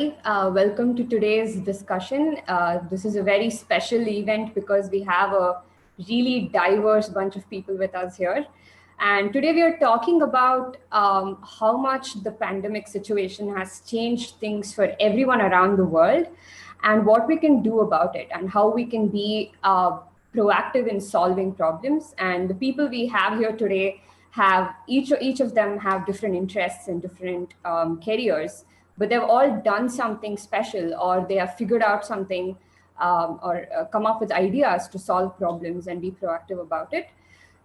Welcome to today's discussion. This is a very special event because we have a really diverse bunch of people with us here. And today we are talking about how much the pandemic situation has changed things for everyone around the world and what we can do about it and how we can be proactive in solving problems. And the people we have here today have each of them have different interests and different careers, but they've all done something special, or they have figured out something, or come up with ideas to solve problems and be proactive about it.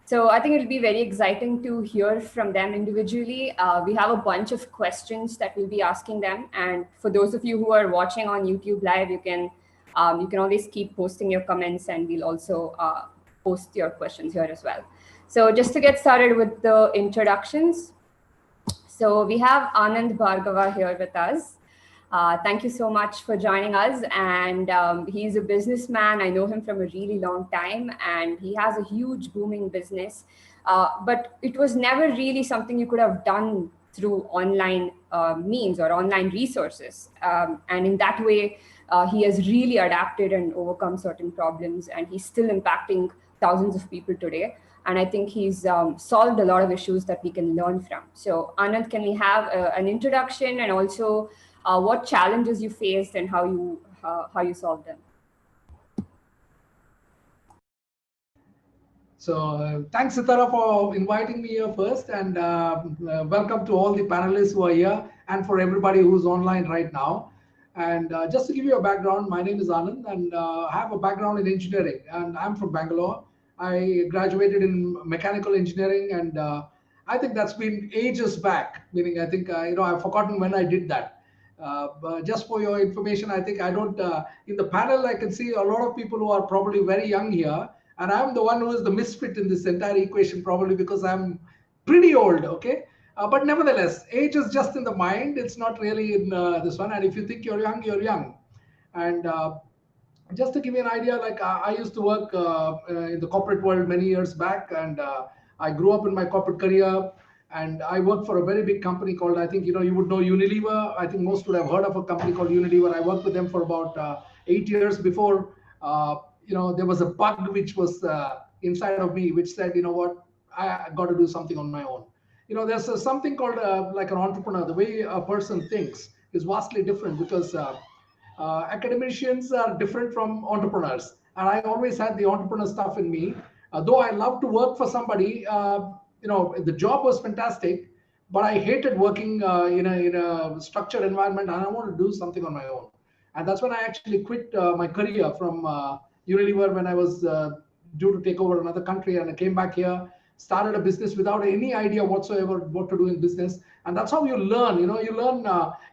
So I think it'll be very exciting to hear from them individually. We have a bunch of questions that we'll be asking them, and for those of you who are watching on YouTube Live, you can always keep posting your comments, and we'll also post your questions here as well. So just to get started with the introductions, so we have Anand Bhargava here with us. Thank you so much for joining us. And he's a businessman. I know him from a really long time, and he has a huge booming business. But it was never really something you could have done through online means or online resources. And in that way, he has really adapted and overcome certain problems, and he's still impacting thousands of people today. And I think he's solved a lot of issues that we can learn from. So Anand, can we have an introduction, and also what challenges you faced and how you solved them? So thanks, Sitara, for inviting me here first, and welcome to all the panelists who are here and for everybody who's online right now. And just to give you a background, my name is Anand, and I have a background in engineering, and I'm from Bangalore. I graduated in mechanical engineering, and I think that's been ages back, meaning I think, I've forgotten when I did that. But just for your information, I think I don't, in the panel, I can see a lot of people who are probably very young here. And I'm the one who is the misfit in this entire equation, probably because I'm pretty old, okay? But nevertheless, age is just in the mind. It's not really in this one. And if you think you're young, you're young. And just to give you an idea, like I used to work in the corporate world many years back, and I grew up in my corporate career, and I worked for a very big company called, I think, you would know Unilever. I think most would have heard of a company called Unilever. I worked with them for about 8 years before, there was a bug which was inside of me, which said, you know what, I got to do something on my own. There's something called like an entrepreneur. The way a person thinks is vastly different, because academicians are different from entrepreneurs, and I always had the entrepreneur stuff in me. Though I love to work for somebody, the job was fantastic, but I hated working in a structured environment, and I wanted to do something on my own. And that's when I actually quit my career from Unilever when I was due to take over another country, and I came back here, started a business without any idea whatsoever what to do in business. And that's how you learn. You learn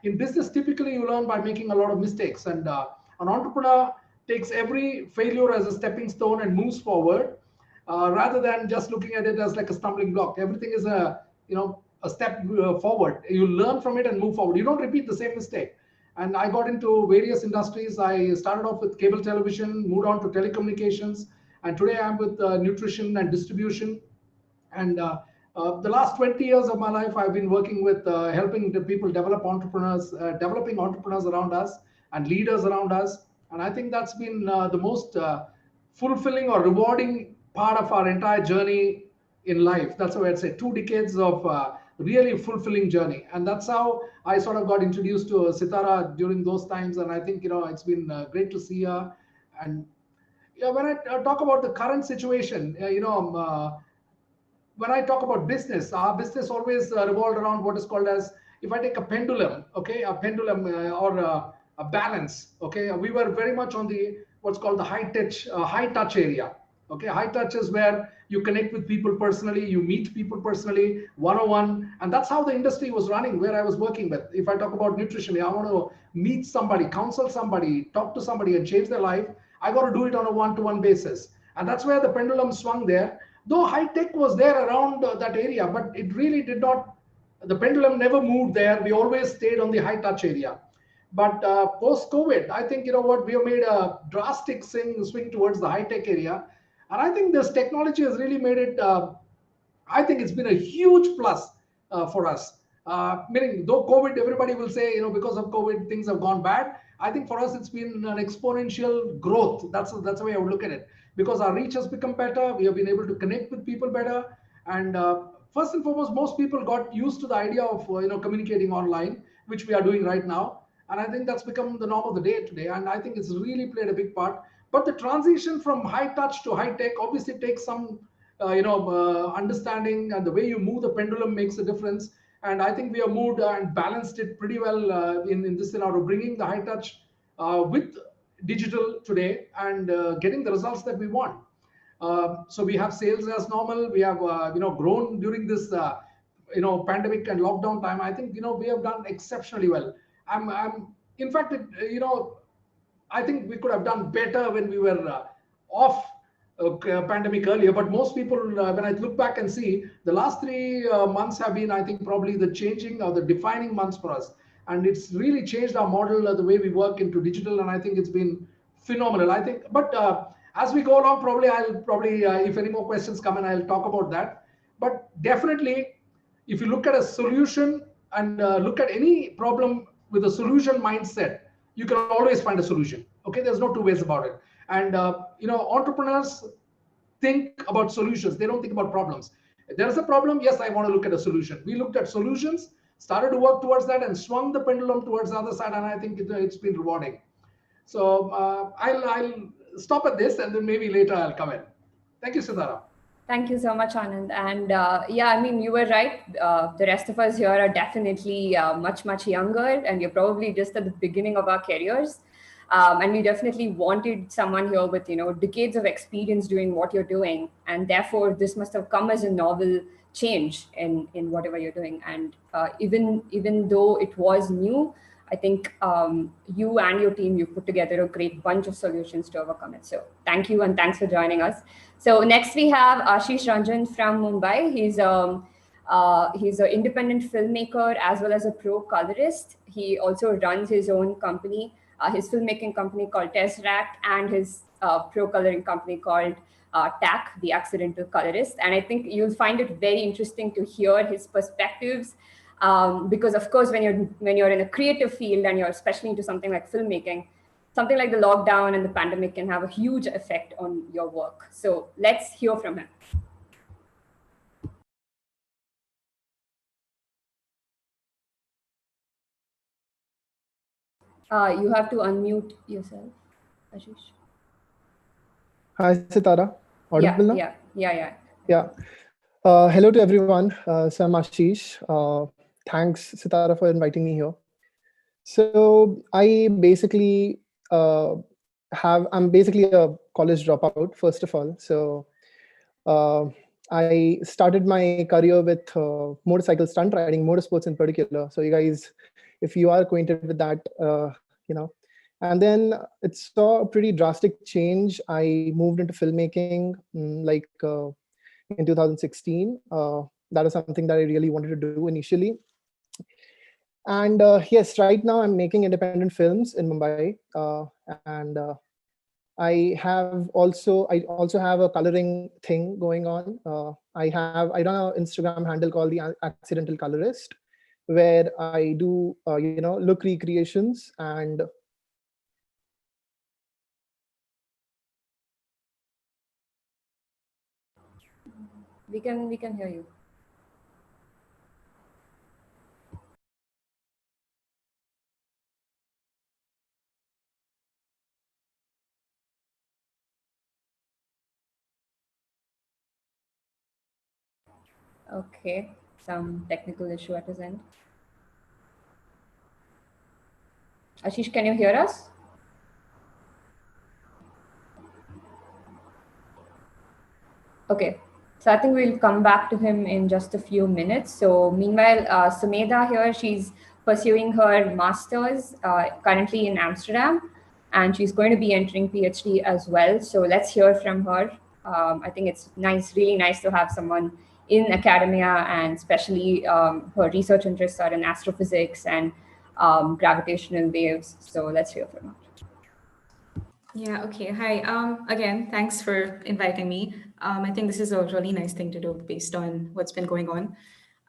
in business. Typically, you learn by making a lot of mistakes. And an entrepreneur takes every failure as a stepping stone and moves forward, rather than just looking at it as like a stumbling block. Everything is a step forward. You learn from it and move forward. You don't repeat the same mistake. And I got into various industries. I started off with cable television, moved on to telecommunications, and today I'm with nutrition and distribution. And the last 20 years of my life, I've been working with helping the people develop entrepreneurs, developing entrepreneurs around us and leaders around us. And I think that's been the most fulfilling or rewarding part of our entire journey in life. That's how I'd say 2 decades of really fulfilling journey. And that's how I sort of got introduced to Sitara during those times. And I think, it's been great to see her. And when I talk about the current situation, when I talk about business, our business always revolved around what is called as, if I take a pendulum, okay, a pendulum or a balance, okay, we were very much on the what's called the high touch area. Okay, high touch is where you connect with people personally, you meet people personally, one-on-one, and that's how the industry was running where I was working with. If I talk about nutrition, I want to meet somebody, counsel somebody, talk to somebody and change their life, I got to do it on a one-to-one basis. And that's where the pendulum swung there. Though high tech was there around that area, but it really did not, the pendulum never moved there. We always stayed on the high touch area. But post COVID, I think, we have made a drastic swing towards the high tech area. And I think this technology has really made it, I think it's been a huge plus for us. Meaning, though COVID, everybody will say, because of COVID, things have gone bad. I think for us, it's been an exponential growth. That's the way I would look at it. Because our reach has become better, we have been able to connect with people better, and first and foremost, most people got used to the idea of communicating online, which we are doing right now. And I think that's become the norm of the day today. And I think it's really played a big part. But the transition from high touch to high tech obviously takes some understanding, and the way you move the pendulum makes a difference. And I think we have moved and balanced it pretty well in this scenario, bringing the high touch with digital today, and getting the results that we want. So we have sales as normal. We have grown during this pandemic and lockdown time. I think we have done exceptionally well. I'm in fact, I think we could have done better when we were off pandemic earlier. But most people, when I look back and see, the last 3 months have been, I think, probably the changing or the defining months for us. And it's really changed our model, the way we work into digital. And I think it's been phenomenal. I think, but as we go along, probably, if any more questions come in, I'll talk about that. But definitely, if you look at a solution and look at any problem with a solution mindset, you can always find a solution. Okay, there's no two ways about it. And entrepreneurs think about solutions. They don't think about problems. If there is a problem, yes, I want to look at a solution. We looked at solutions, started to work towards that, and swung the pendulum towards the other side. And I think it's been rewarding. So I'll stop at this, and then maybe later I'll come in. Thank you, Sitara. Thank you so much, Anand. And yeah, I mean, you were right. The rest of us here are definitely much, much younger, and you're probably just at the beginning of our careers. And we definitely wanted someone here with, decades of experience doing what you're doing. And therefore, this must have come as a novel change in whatever you're doing. And even though it was new, I think you and your team, you've put together a great bunch of solutions to overcome it. So thank you, and thanks for joining us. So next we have Ashishs Ranjan from Mumbai. He's an independent filmmaker as well as a pro colorist. He also runs his own company, his filmmaking company called Tesseract, and his pro coloring company called TAC, the Accidental Colorist. And I think you'll find it very interesting to hear his perspectives. Because of course, when you're in a creative field and you're especially into something like filmmaking, something like the lockdown and the pandemic can have a huge effect on your work. So let's hear from him. You have to unmute yourself, Ashishs. Hi, Sitara. Audible now? Yeah. Hello to everyone. So I'm Ashishs. Thanks, Sitara, for inviting me here. So I basically I'm basically a college dropout, first of all. So I started my career with motorcycle stunt riding, motorsports in particular. So you guys, if you are acquainted with that, and then it saw a pretty drastic change. I moved into filmmaking in 2016. That is something that I really wanted to do initially. And yes, right now I'm making independent films in Mumbai, and I also have a coloring thing going on. I run an Instagram handle called the Accidental Colorist, where I do look recreations and. We can hear you. Okay, some technical issue at his end. Ashishs, can you hear us? Okay, so I think we'll come back to him in just a few minutes. So meanwhile, Sumida here, she's pursuing her master's currently in Amsterdam, and she's going to be entering PhD as well. So let's hear from her. I think it's really nice to have someone in academia, and especially her research interests are in astrophysics and gravitational waves. So let's hear from her. Yeah, okay. Hi. Again, thanks for inviting me. I think this is a really nice thing to do based on what's been going on.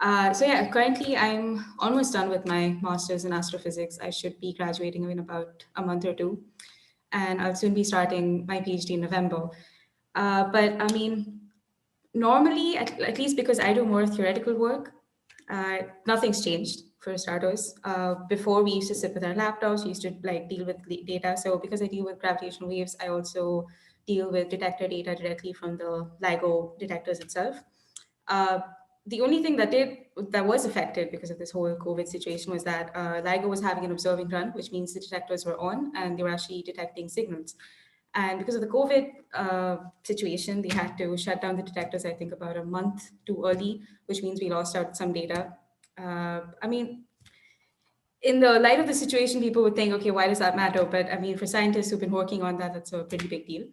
So yeah, currently I'm almost done with my master's in astrophysics. I should be graduating in about a month or two, and I'll soon be starting my PhD in November. But I mean, normally, at least because I do more theoretical work, nothing's changed for starters. Before we used to sit with our laptops, we used to like deal with data. So because I deal with gravitational waves, I also deal with detector data directly from the LIGO detectors itself. Uh, the only thing that was affected because of this whole COVID situation was that LIGO was having an observing run, which means the detectors were on and they were actually detecting signals. And because of the COVID situation, they had to shut down the detectors, I think, about a month too early, which means we lost out some data. I mean, in the light of the situation, people would think, okay, why does that matter? But I mean, for scientists who've been working on that, that's a pretty big deal.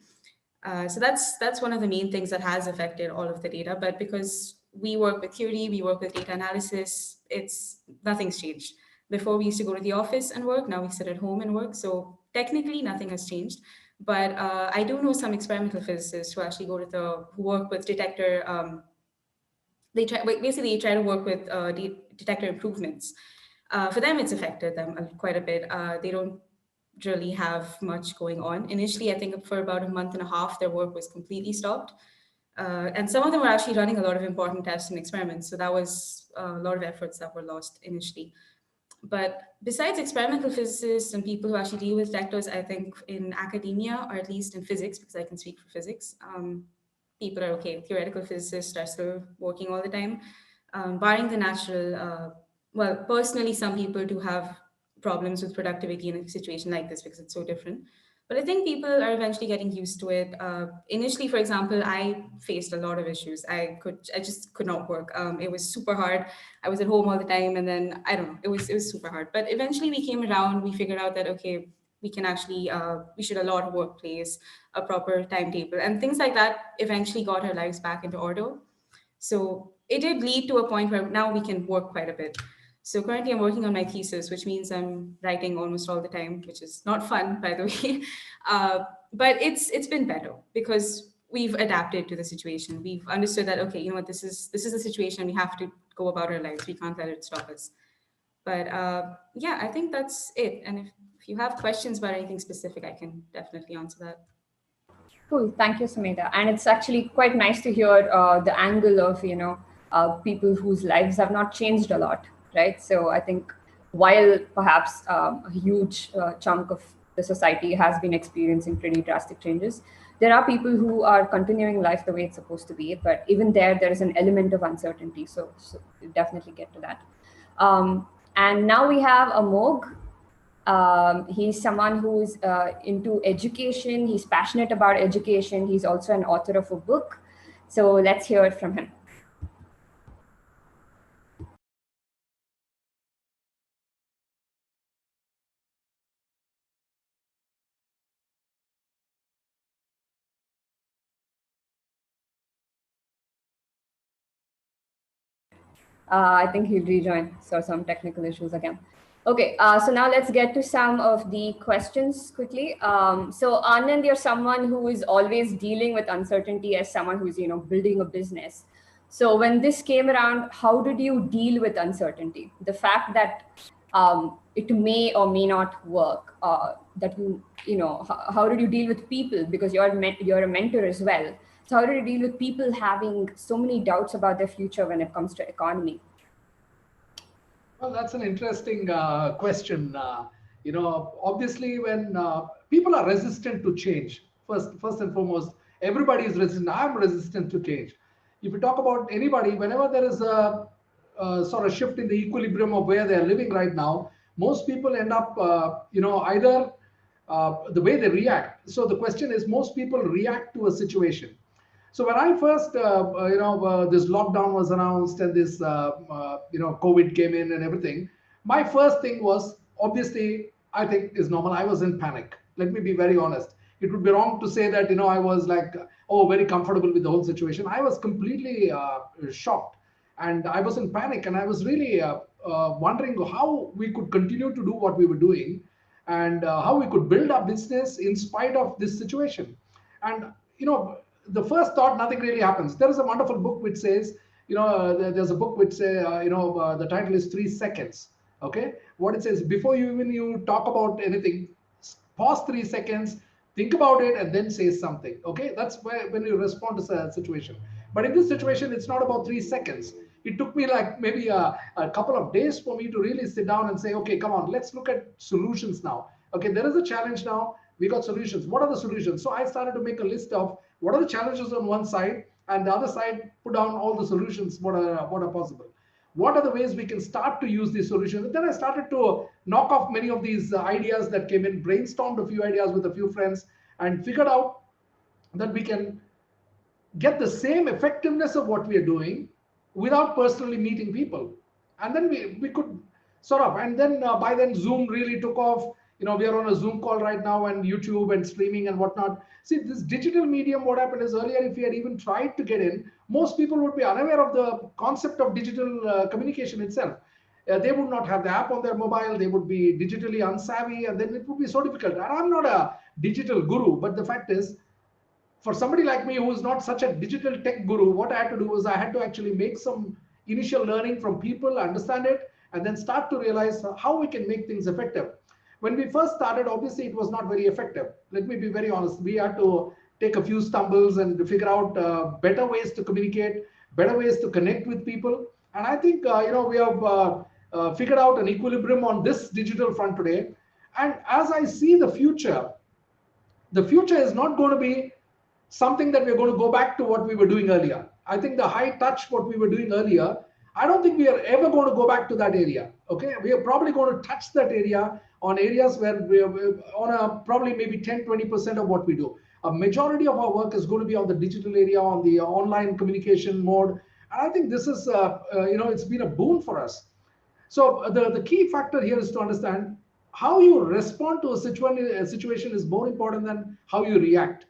So that's one of the main things that has affected all of the data. But because we work with theory, we work with data analysis, it's nothing's changed. Before we used to go to the office and work, now we sit at home and work. So technically, nothing has changed. But I do know some experimental physicists who actually who work with detector. They try basically try to work with detector improvements. For them, it's affected them quite a bit. They don't really have much going on. Initially, I think for about a month and a half, their work was completely stopped. And some of them were actually running a lot of important tests and experiments. So that was a lot of efforts that were lost initially. But besides experimental physicists and people who actually deal with detectors, I think in academia, or at least in physics, because I can speak for physics, people are okay. Theoretical physicists are still working all the time, barring the natural. Well, personally, some people do have problems with productivity in a situation like this because it's so different. But I think people are eventually getting used to it. Initially, for example, I faced a lot of issues. I just could not work. It was super hard. I was at home all the time, and then I don't know. It was super hard. But eventually, we came around. We figured out that okay, we can actually we should allot a workplace, a proper timetable, and things like that. Eventually, got our lives back into order. So it did lead to a point where now we can work quite a bit. So currently I'm working on my thesis, which means I'm writing almost all the time, which is not fun, by the way. But it's been better because we've adapted to the situation. We've understood that okay, you know what, this is the situation. We have to go about our lives. We can't let it stop us. But yeah, I think that's it. And if you have questions about anything specific, I can definitely answer that. Cool. Thank you, Sumida. And it's actually quite nice to hear the angle of, people whose lives have not changed a lot, right? So I think while perhaps a huge chunk of the society has been experiencing pretty drastic changes, there are people who are continuing life the way it's supposed to be. But even there is an element of uncertainty. So we'll definitely get to that. And now we have a Mog. He's someone who's into education. He's passionate about education. He's also an author of a book. So let's hear it from him. I think he'll rejoin. So some technical issues again. Okay, so now let's get to some of the questions quickly. So Anand, you're someone who is always dealing with uncertainty as someone who's building a business. So when this came around, how did you deal with uncertainty? The fact that it may or may not work. That how did you deal with people, because you're a mentor as well. So how do you deal with people having so many doubts about their future when it comes to economy? Well, that's an interesting question. Obviously, when people are resistant to change, first and foremost, everybody is resistant. I'm resistant to change. If you talk about anybody, whenever there is a sort of shift in the equilibrium of where they are living right now, most people end up, either the way they react. So the question is, most people react to a situation. So when I first, this lockdown was announced and this, COVID came in and everything, my first thing was obviously, I think is normal. I was in panic. Let me be very honest. It would be wrong to say that, I was like, oh, very comfortable with the whole situation. I was completely shocked and I was in panic and I was really wondering how we could continue to do what we were doing and how we could build our business in spite of this situation. And the first thought, nothing really happens. There is a wonderful book which says, there's a book which say, the title is 3 seconds. Okay, what it says, before you talk about anything, pause 3 seconds, think about it, and then say something. Okay, that's when you respond to a situation. But in this situation, it's not about 3 seconds. It took me like maybe a couple of days for me to really sit down and say, okay, come on, let's look at solutions now. Okay, there is a challenge now. We got solutions. What are the solutions? So I started to make a list of what are the challenges on one side, and the other side put down all the solutions what are possible. What are the ways we can start to use these solutions? And then I started to knock off many of these ideas that came in, brainstormed a few ideas with a few friends, and figured out that we can get the same effectiveness of what we are doing without personally meeting people. And then we could sort of, and then by then Zoom really took off. We are on a Zoom call right now, and YouTube and streaming and whatnot. See, this digital medium, what happened is, earlier, if we had even tried to get in, most people would be unaware of the concept of digital communication itself. They would not have the app on their mobile, they would be digitally unsavvy, and then it would be so difficult. And I'm not a digital guru, but the fact is, for somebody like me who is not such a digital tech guru, what I had to do was I had to actually make some initial learning from people, understand it, and then start to realize how we can make things effective. When we first started, obviously it was not very effective. Let me be very honest. We had to take a few stumbles and figure out better ways to communicate, better ways to connect with people. And I think we have figured out an equilibrium on this digital front today. And as I see the future is not going to be something that we're going to go back to what we were doing earlier. I think the high touch, what we were doing earlier, I don't think we are ever going to go back to that area. Okay, we are probably going to touch that area on areas where we're on a probably maybe 10-20% of what we do. A majority of our work is going to be on the digital area, on the online communication mode. And I think this is, it's been a boon for us. So the key factor here is to understand how you respond to a situation is more important than how you react.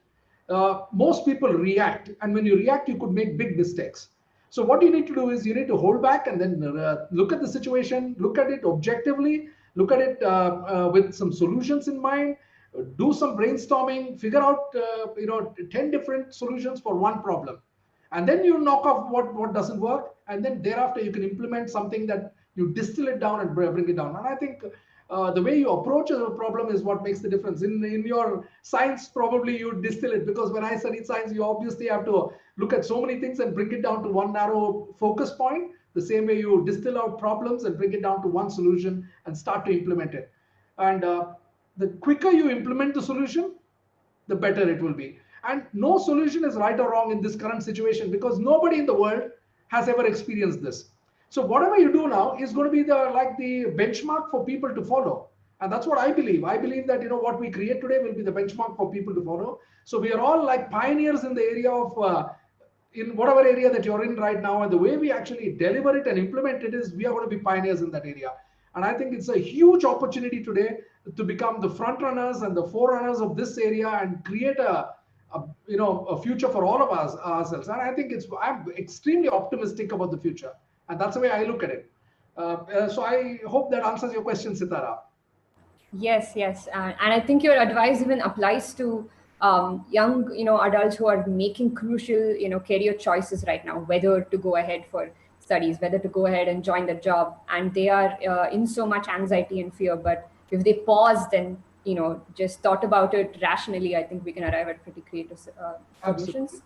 Most people react, and when you react, you could make big mistakes. So what you need to do is you need to hold back and then look at the situation, look at it objectively, look at it with some solutions in mind, do some brainstorming, figure out 10 different solutions for one problem, and then you knock off what doesn't work, and then thereafter you can implement something that you distill it down and bring it down. And I think the way you approach a problem is what makes the difference. In your science, probably you distill it, because when I studied science, you obviously have to look at so many things and bring it down to one narrow focus point. The same way you distill out problems and bring it down to one solution and start to implement it. And the quicker you implement the solution, the better it will be. And no solution is right or wrong in this current situation, because nobody in the world has ever experienced this. So whatever you do now is going to be the benchmark for people to follow. And that's what I believe. I believe that what we create today will be the benchmark for people to follow. So we are all like pioneers in the area of in whatever area that you're in right now, and the way we actually deliver it and implement it is we are going to be pioneers in that area. And I think it's a huge opportunity today to become the front runners and the forerunners of this area and create a future for all of us ourselves. And I think I'm extremely optimistic about the future, and that's the way I look at it. So I hope that answers your question, Sitara. Yes, yes, and I think your advice even applies to young, adults who are making crucial, career choices right now, whether to go ahead for studies, whether to go ahead and join the job, and they are in so much anxiety and fear. But if they pause, then just thought about it rationally, I think we can arrive at pretty creative solutions.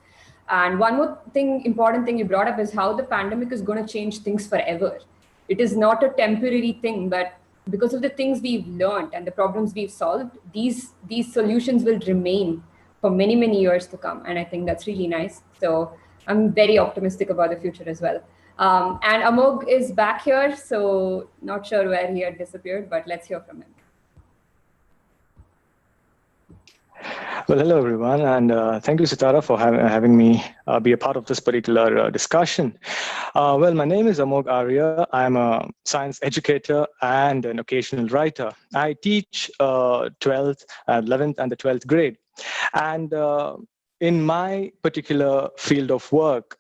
And one more important thing you brought up is how the pandemic is going to change things forever. It is not a temporary thing, but because of the things we've learned and the problems we've solved, these solutions will remain for many, many years to come. And I think that's really nice. So I'm very optimistic about the future as well. And Amog is back here, so not sure where he had disappeared, but let's hear from him. Well, hello, everyone, and thank you, Sitara, for having me be a part of this particular discussion. Well, my name is Amog Arya. I'm a science educator and an occasional writer. I teach 12th, 11th, and the 12th grade. And in my particular field of work,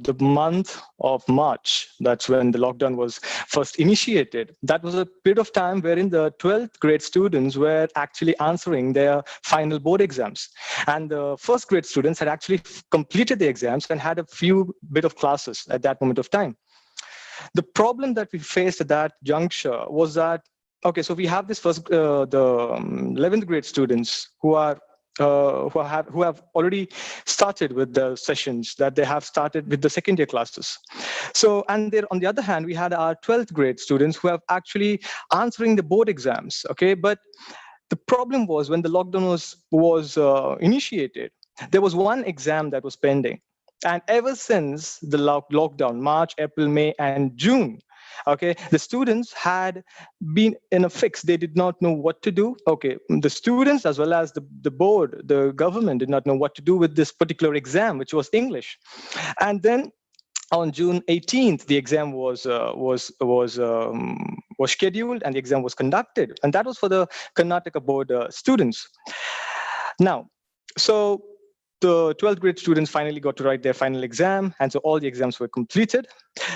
the month of March, that's when the lockdown was first initiated, that was a period of time wherein the 12th grade students were actually answering their final board exams. And the first grade students had actually completed the exams and had a few bit of classes at that moment of time. The problem that we faced at that juncture was that, okay, so we have this the 11th grade students who have already started with the sessions, that they have started with the second year classes. So, and there, on the other hand, we had our 12th grade students who have actually answering the board exams. Okay, but the problem was when the lockdown was initiated, there was one exam that was pending. And ever since the lockdown, March, April, May, and June, okay, the students had been in a fix. They did not know what to do. Okay, the students as well as the board, the government did not know what to do with this particular exam, which was English. And then on June 18th, the exam was scheduled and the exam was conducted, and that was for the Karnataka board students. Now, so the 12th grade students finally got to write their final exam, and so all the exams were completed.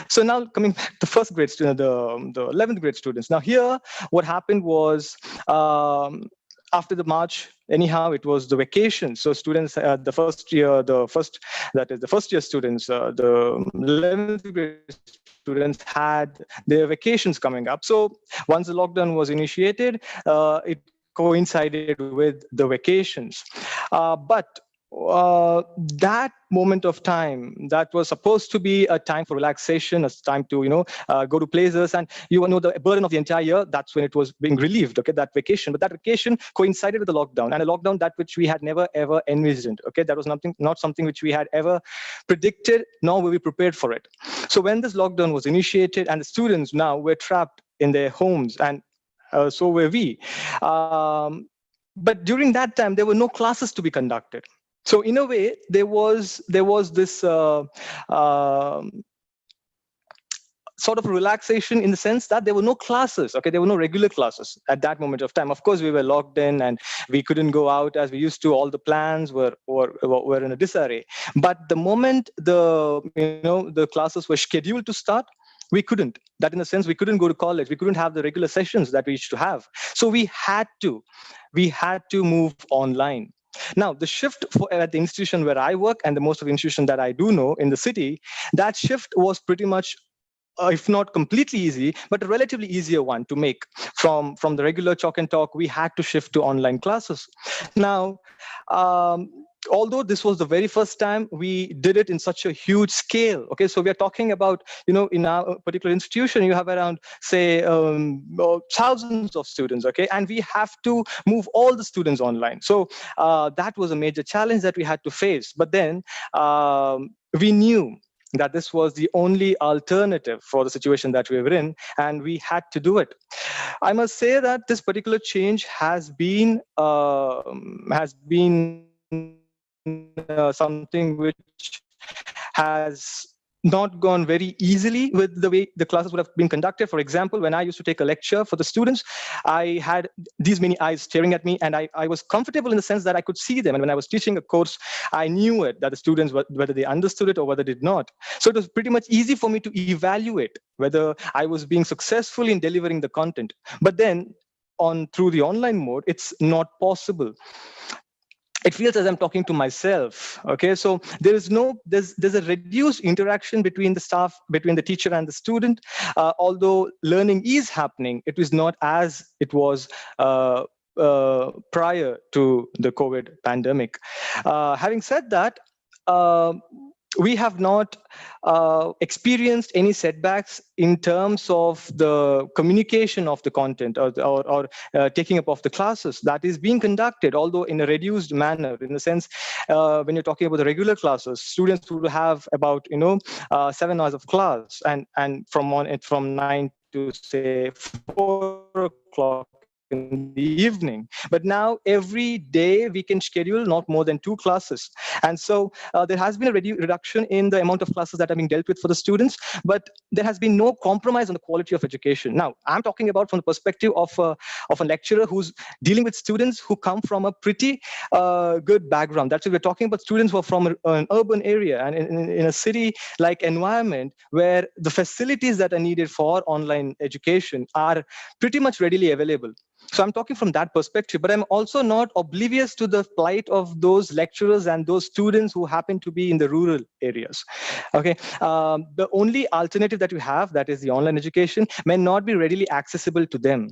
So now coming back to first grade student, the 11th grade students. Now here, what happened was, after the March, anyhow, it was the vacation. So students, the first year students, the 11th grade students had their vacations coming up. So once the lockdown was initiated, it coincided with the vacations. But that moment of time, that was supposed to be a time for relaxation, a time to go to places, and the burden of the entire year, that's when it was being relieved, okay, that vacation. But that vacation coincided with the lockdown, and a lockdown that which we had never ever envisioned. Okay, that was not something which we had ever predicted, nor were we prepared for it. So when this lockdown was initiated and the students now were trapped in their homes, and so were we, but during that time there were no classes to be conducted. So in a way, there was this sort of relaxation, in the sense that there were no classes. Okay, there were no regular classes at that moment of time. Of course, we were locked in and we couldn't go out as we used to. All the plans were in a disarray. But the moment the classes were scheduled to start, we couldn't. That, in a sense, we couldn't go to college. We couldn't have the regular sessions that we used to have. So we had to move online. Now, the shift at the institution where I work, and the most of the institution that I do know in the city, that shift was pretty much, if not completely easy, but a relatively easier one to make. From the regular chalk and talk, we had to shift to online classes. Now, although this was the very first time we did it in such a huge scale, okay, so we are talking about, in our particular institution, you have around, say, thousands of students, okay, and we have to move all the students online. So that was a major challenge that we had to face. But then we knew that this was the only alternative for the situation that we were in, and we had to do it. I must say that this particular change has been something which has not gone very easily with the way the classes would have been conducted. For example, when I used to take a lecture for the students, I had these many eyes staring at me, and I was comfortable in the sense that I could see them. And when I was teaching a course, I knew it, that the students, whether they understood it or whether they did not. So it was pretty much easy for me to evaluate whether I was being successful in delivering the content. But then through the online mode, it's not possible. It feels as I'm talking to myself. Okay, so there's a reduced interaction between the staff, between the teacher and the student. Although learning is happening, it is not as it was prior to the COVID pandemic. Having said that, we have not experienced any setbacks in terms of the communication of the content or taking up of the classes that is being conducted, although in a reduced manner. In the sense, when you're talking about the regular classes, students will have about 7 hours of class, and from 9 to say 4 o'clock in the evening. But now every day we can schedule not more than 2 classes. And so there has been a reduction in the amount of classes that are being dealt with for the students, but there has been no compromise on the quality of education. Now, I'm talking about from the perspective of a lecturer who's dealing with students who come from a pretty good background. That's why we're talking about students who are from an urban area and in a city-like environment where the facilities that are needed for online education are pretty much readily available. So I'm talking from that perspective, but I'm also not oblivious to the plight of those lecturers and those students who happen to be in the rural areas. Okay, the only alternative that we have, that is the online education, may not be readily accessible to them.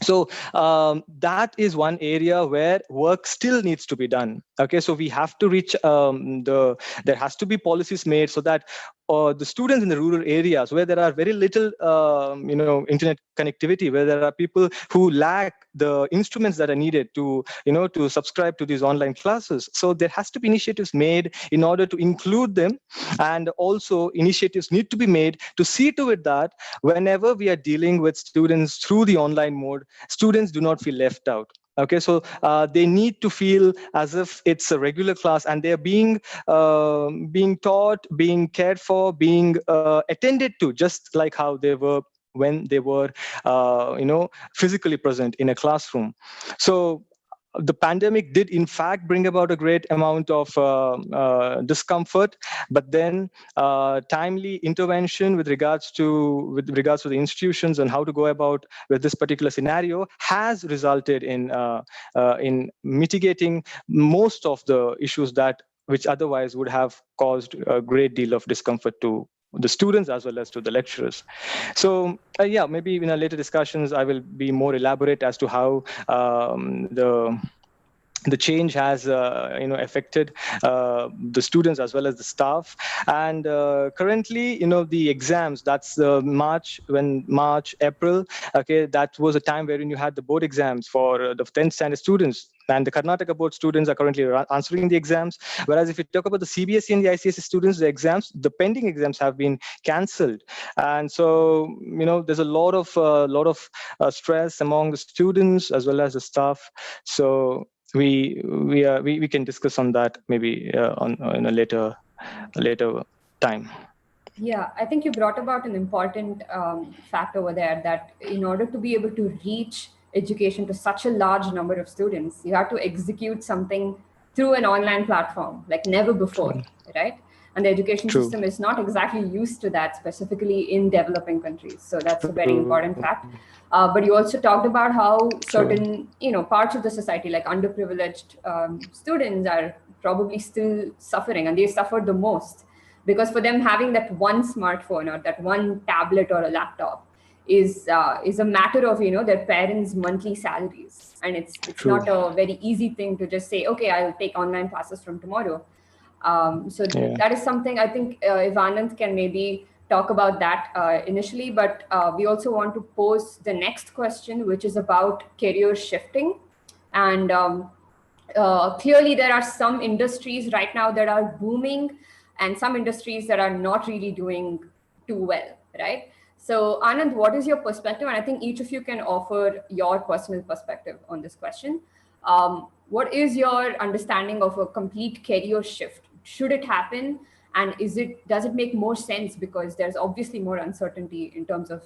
So that is one area where work still needs to be done. Okay, so we have to reach there has to be policies made so that the students in the rural areas where there are very little internet connectivity, where there are people who lack the instruments that are needed to subscribe to these online classes. So there has to be initiatives made in order to include them, and also initiatives need to be made to see to it that whenever we are dealing with students through the online mode, students do not feel left out. Okay, so they need to feel as if it's a regular class and they're being taught, being cared for, being attended to, just like how they were when they were physically present in a classroom. So the pandemic did in fact bring about a great amount of discomfort, but then timely intervention with regards to the institutions and how to go about with this particular scenario has resulted in mitigating most of the issues that which otherwise would have caused a great deal of discomfort to the students as well as to the lecturers. So yeah, maybe in our later discussions I will be more elaborate as to how the change has affected the students as well as the staff. And currently, the exams, that's March, April, okay, that was a time wherein you had the board exams for the 10th standard students, and the Karnataka board students are currently answering the exams. Whereas if you talk about the CBSE and the ICSE students, the pending exams have been cancelled. And so there's a lot of stress among the students as well as the staff. So we can discuss on that maybe in a later time. Yeah, I think you brought about an important fact over there, that in order to be able to reach education to such a large number of students, you have to execute something through an online platform like never before, right? And the education True. system is not exactly used to that, specifically in developing countries. So that's a very important fact. But you also talked about how certain parts of the society, like underprivileged students, are probably still suffering, and they suffered the most, because for them having that one smartphone or that one tablet or a laptop is a matter of their parents' monthly salaries, and it's True. not a very easy thing to just say, okay, I'll take online classes from tomorrow. So that is something I think if Anand can maybe talk about that initially, but we also want to pose the next question, which is about career shifting. And clearly there are some industries right now that are booming and some industries that are not really doing too well, right? So Anand, what is your perspective? And I think each of you can offer your personal perspective on this question. What is your understanding of a complete career shift? Should it happen? And does it make more sense, because there's obviously more uncertainty in terms of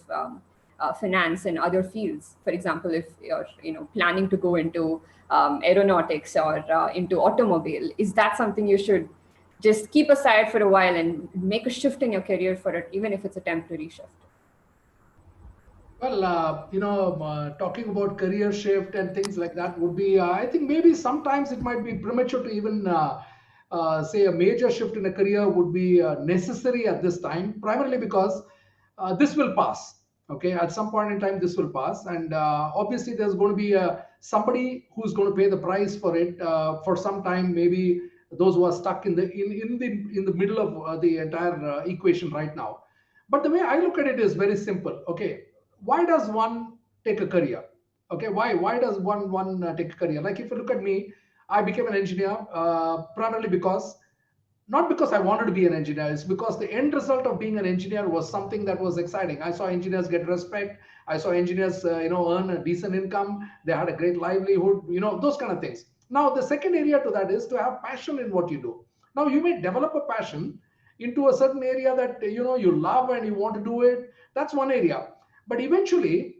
finance and other fields? For example, if you're planning to go into aeronautics or into automobile, is that something you should just keep aside for a while and make a shift in your career for it, even if it's a temporary shift? Well, talking about career shift and things like that would be, I think maybe sometimes it might be premature to even say a major shift in a career would be necessary at this time, primarily because this will pass. Okay, at some point in time, this will pass, and obviously there's going to be somebody who's going to pay the price for it for some time. Maybe those who are stuck in the middle of the entire equation right now. But the way I look at it is very simple. Okay, why does one take a career? Okay, why does one take a career? Like if you look at me, I became an engineer primarily because not because I wanted to be an engineer, it's because the end result of being an engineer was something that was exciting. I saw engineers get respect. I saw engineers, earn a decent income. They had a great livelihood, those kind of things. Now, the second area to that is to have passion in what you do. Now, you may develop a passion into a certain area that, you love and you want to do it. That's one area. But eventually,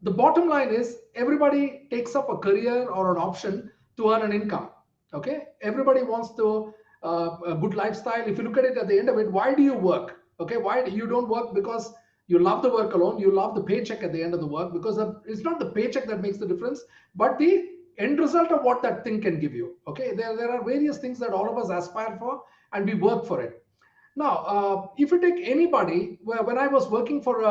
the bottom line is everybody takes up a career or an option to earn an income. Okay, everybody wants to a good lifestyle. If you look at it at the end of it, why do you work? Okay, why you don't work because you love the work alone, you love the paycheck at the end of the work, because it's not the paycheck that makes the difference, but the end result of what that thing can give you. Okay, there are various things that all of us aspire for and we work for it. Now, if you take anybody, when I was working for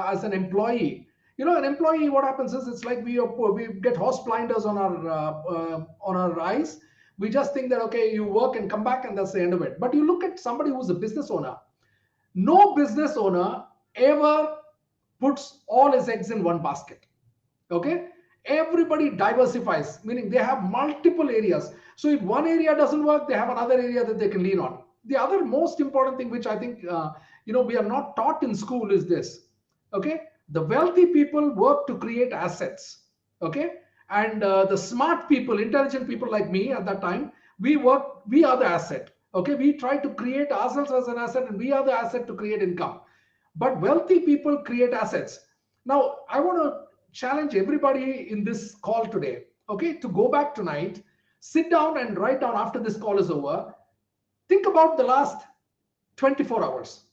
as an employee, an employee, what happens is it's like we get horse blinders on our eyes. We just think that, okay, you work and come back and that's the end of it. But you look at somebody who's a business owner. No business owner ever puts all his eggs in one basket. Okay, everybody diversifies, meaning they have multiple areas. So if one area doesn't work, they have another area that they can lean on. The other most important thing, which I think we are not taught in school, is this. Okay, the wealthy people work to create assets. Okay, and the smart people, intelligent people like me at that time, we are the asset. Okay, we try to create ourselves as an asset, and we are the asset to create income. But wealthy people create assets. Now, I want to challenge everybody in this call today, okay, to go back tonight, sit down and write down after this call is over. Think about the last 24 hours.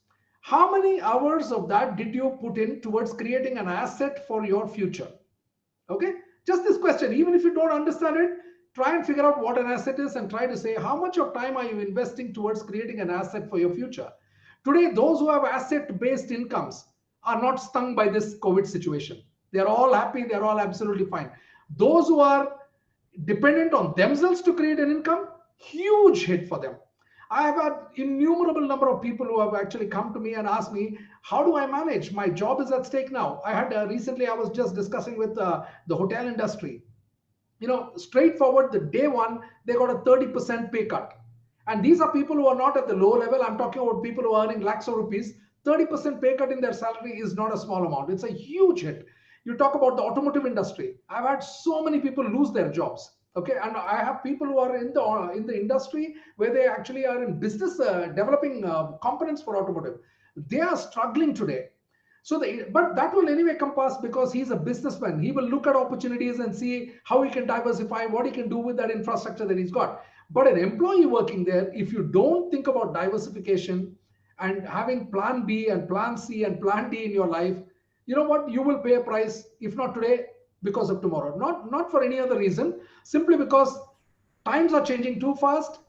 How many hours of that did you put in towards creating an asset for your future? Okay, just this question. Even if you don't understand it, try and figure out what an asset is and try to say, how much of time are you investing towards creating an asset for your future? Today, those who have asset-based incomes are not stung by this COVID situation. They're all happy. They're all absolutely fine. Those who are dependent on themselves to create an income, huge hit for them. I have had innumerable number of people who have actually come to me and asked me, how do I manage? My job is at stake now. I had recently, I was just discussing with the hotel industry. Straightforward, the day one, they got a 30% pay cut. And these are people who are not at the low level. I'm talking about people who are earning lakhs of rupees. 30% pay cut in their salary is not a small amount. It's a huge hit. You talk about the automotive industry. I've had so many people lose their jobs. Okay, and I have people who are in the industry where they actually are in business developing components for automotive. They are struggling today. But that will anyway come past because he's a businessman. He will look at opportunities and see how he can diversify, what he can do with that infrastructure that he's got. But an employee working there, if you don't think about diversification and having plan B and plan C and plan D in your life, you know what? You will pay a price, if not today, because of tomorrow. Not for any other reason, simply because times are changing too fast.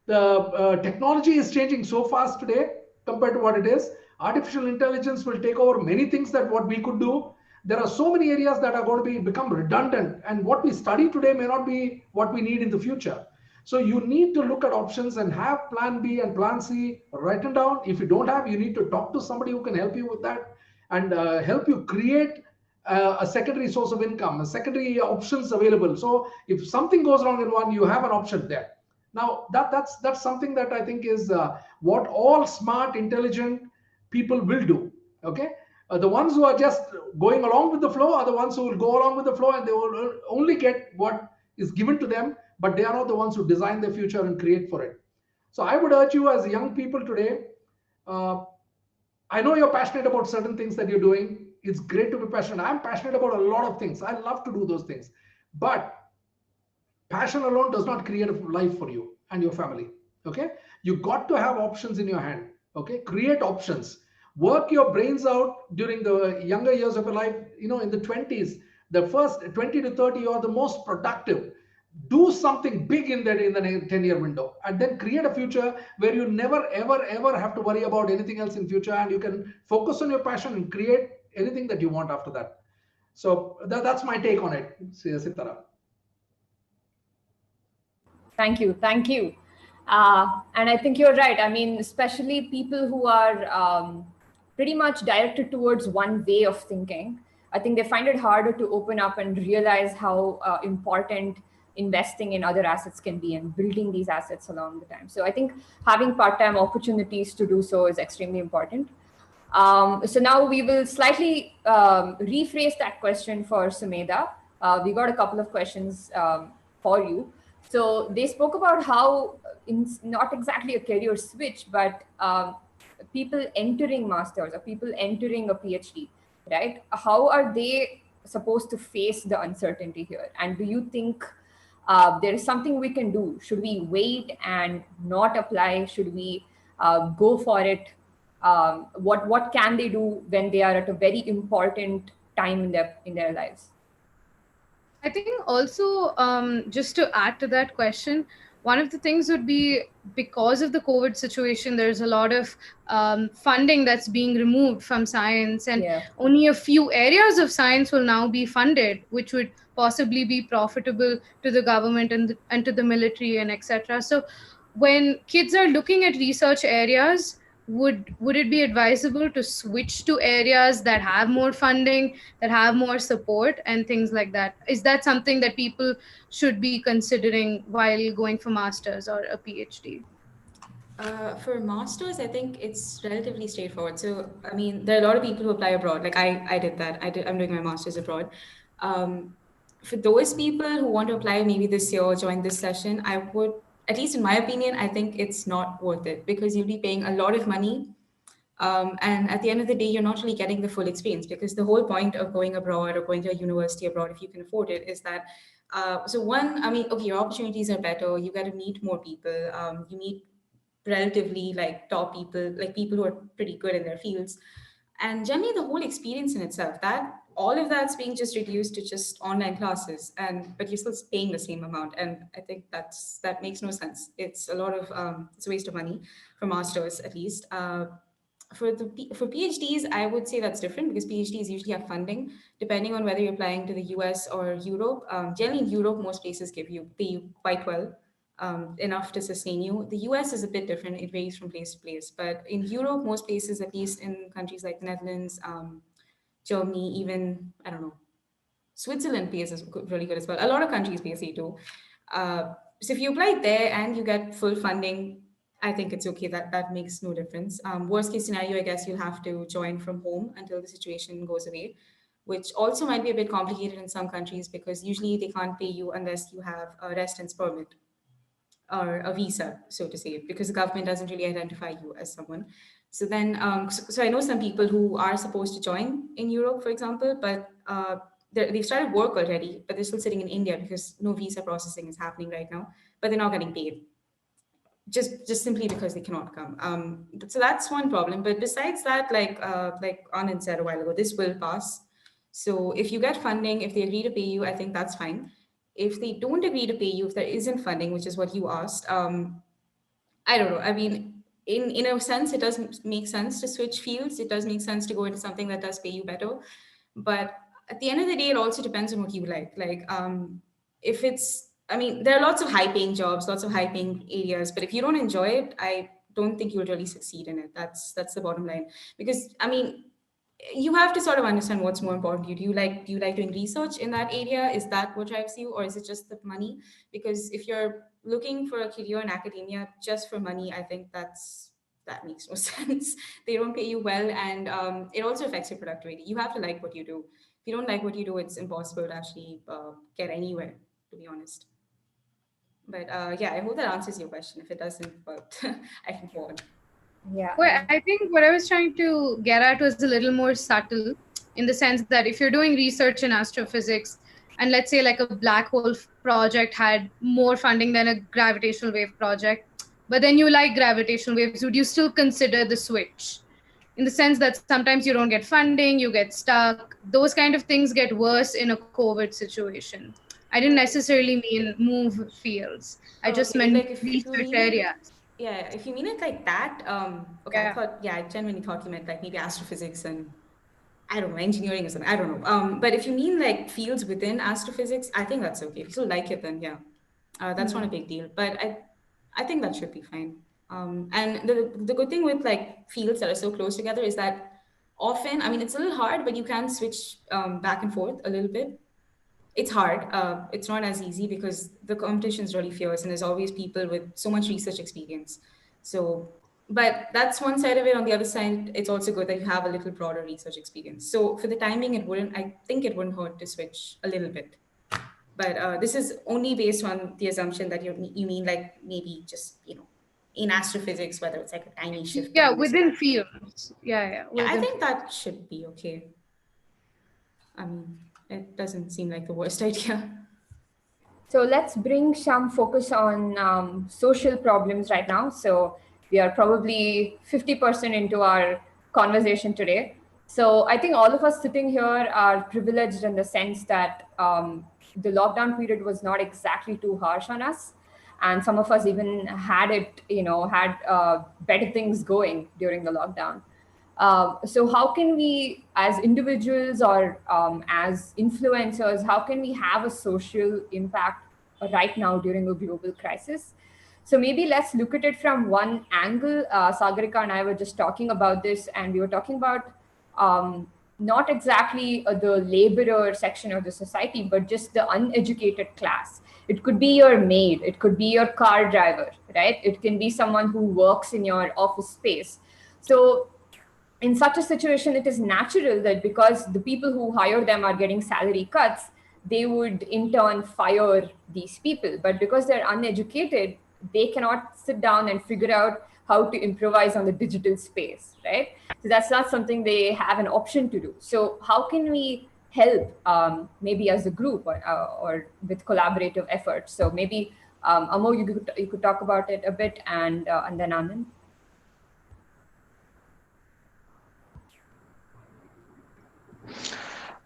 The technology is changing so fast today compared to what it is. Artificial intelligence will take over many things that what we could do. There are so many areas that are going to become redundant, and what we study today may not be what we need in the future. So you need to look at options and have plan B and plan C written down. If you don't have, you need to talk to somebody who can help you with that and help you create a secondary source of income, a secondary options available. So if something goes wrong in one, you have an option there. Now that's something that I think is what all smart, intelligent people will do. Okay, the ones who are just going along with the flow are the ones who will go along with the flow, and they will only get what is given to them, but they are not the ones who design their future and create for it. So I would urge you as young people today, I know you're passionate about certain things that you're doing. It's great to be passionate. I'm passionate about a lot of things. I love to do those things, but passion alone does not create a life for you and your family. Okay, you got to have options in your hand. Okay, create options. Work your brains out during the younger years of your life. In the 20s, the first 20 to 30, you are the most productive. Do something big in the 10-year window, and then create a future where you never ever have to worry about anything else in future, and you can focus on your passion and create anything that you want after that. So that's my take on it, Sitara. Thank you. And I think you're right. I mean, especially people who are pretty much directed towards one way of thinking, I think they find it harder to open up and realize how important investing in other assets can be and building these assets along the time. So I think having part-time opportunities to do so is extremely important. So now we will slightly rephrase that question for Sumeda. We got a couple of questions for you. So they spoke about how, not exactly a career switch, but people entering masters or people entering a PhD, right? How are they supposed to face the uncertainty here? And do you think there is something we can do? Should we wait and not apply? Should we go for it? What can they do when they are at a very important time in their lives? I think also, just to add to that question, one of the things would be, because of the COVID situation, there's a lot of funding that's being removed from science, and only a few areas of science will now be funded, which would possibly be profitable to the government and to the military and etc. So when kids are looking at research areas, would it be advisable to switch to areas that have more funding, that have more support and things like that? Is that something that people should be considering while going for masters or a PhD? For masters, I think it's relatively straightforward. So, I mean, there are a lot of people who apply abroad. Like I did that. I'm doing my master's abroad. For those people who want to apply maybe this year or join this session, I would, at least in my opinion, I think it's not worth it, because you'll be paying a lot of money. And at the end of the day, you're not really getting the full experience, because the whole point of going abroad or going to a university abroad, if you can afford it, is that, so one, I mean, okay, your opportunities are better. You get to meet more people. You meet relatively like top people, like people who are pretty good in their fields. And generally the whole experience in itself, that all of that's being just reduced to just online classes, and but you're still paying the same amount. And I think that makes no sense. It's a lot of it's a waste of money for masters, at least. For PhDs, I would say that's different, because PhDs usually have funding depending on whether you're applying to the US or Europe. Generally in Europe, most places pay you quite well, enough to sustain you. The US is a bit different; it varies from place to place. But in Europe, most places, at least in countries like the Netherlands, Germany, even I don't know, Switzerland pays is really good as well. A lot of countries pay C2. So if you apply there and you get full funding, I think it's okay. That makes no difference. Worst case scenario, I guess you'll have to join from home until the situation goes away, which also might be a bit complicated in some countries, because usually they can't pay you unless you have a residence permit or a visa, so to say, because the government doesn't really identify you as someone. So then, so I know some people who are supposed to join in Europe, for example, but they've started work already, but they're still sitting in India because no visa processing is happening right now, but they're not getting paid, just simply because they cannot come. So that's one problem. But besides that, like Anand said a while ago, this will pass. So if you get funding, if they agree to pay you, I think that's fine. If they don't agree to pay you, if there isn't funding, which is what you asked, I don't know. I mean, in a sense, it does make sense to switch fields. It does make sense to go into something that does pay you better. But at the end of the day, it also depends on what you like. If it's, I mean, there are lots of high-paying jobs, lots of high-paying areas. But if you don't enjoy it, I don't think you'll really succeed in it. That's the bottom line. Because I mean, you have to sort of understand what's more important to you. Do you like doing research in that area? Is that what drives you, or is it just the money? Because if you're looking for a career in academia just for money, I think that makes no sense. They don't pay you well, and it also affects your productivity. You have to like what you do. If you don't like what you do, it's impossible to actually get anywhere, to be honest. But yeah, I hope that answers your question. If it doesn't, but I can go on. Yeah. Well, I think what I was trying to get at was a little more subtle, in the sense that if you're doing research in astrophysics, and let's say like a black hole project had more funding than a gravitational wave project, but then you like gravitational waves, would you still consider the switch? In the sense that sometimes you don't get funding, you get stuck. Those kind of things get worse in a COVID situation. I didn't necessarily mean move fields. I Oh, just okay, meant like if you research mean it, areas. yeah, if you mean it like that, okay, Yeah. I genuinely thought you meant like maybe astrophysics and I don't know, engineering or something. I don't know. But if you mean like fields within astrophysics, I think that's okay. If you still like it, then yeah, that's not a big deal. But I think that should be fine. And the good thing with like fields that are so close together is that often, I mean, it's a little hard, but you can switch back and forth a little bit. it's hard. It's not as easy because the competition is really fierce and there's always people with so much research experience. So, but that's one side of it. On the other side, it's also good that you have a little broader research experience. So for the timing, I think it wouldn't hurt to switch a little bit. But this is only based on the assumption that you mean like maybe just, in astrophysics, whether it's like a tiny shift Yeah, between this or within that. fields. Yeah, Yeah, I within. think that should be okay. I mean, it doesn't seem like the worst idea. So let's bring some focus on social problems right now. So we are probably 50% into our conversation today. So I think all of us sitting here are privileged in the sense that the lockdown period was not exactly too harsh on us. And some of us even had it, had better things going during the lockdown. So how can we, as individuals or as influencers, how can we have a social impact right now during a global crisis? So maybe let's look at it from one angle. Sagarika and I were just talking about this, and we were talking about not exactly the laborer section of the society, but just the uneducated class. It could be your maid, it could be your car driver, right? It can be someone who works in your office space. So in such a situation, it is natural that because the people who hire them are getting salary cuts, they would in turn fire these people. But because they're uneducated, they cannot sit down and figure out how to improvise on the digital space, right? So that's not something they have an option to do. So how can we help, maybe as a group or with collaborative efforts? So maybe Amo, you could talk about it a bit, and then Anand.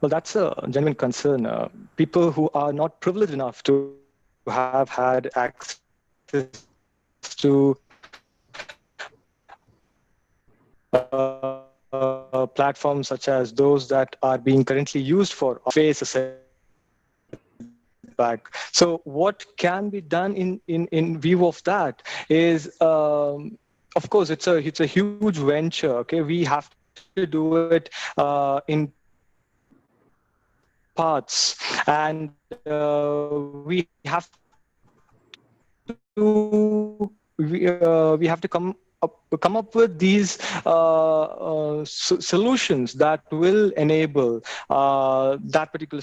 Well, that's a genuine concern. People who are not privileged enough to have had access to platforms such as those that are being currently used for face a setback. So what can be done in view of that is, of course, it's a huge venture. Okay, we have to do it in parts, and we have to come up with these solutions that will enable that particular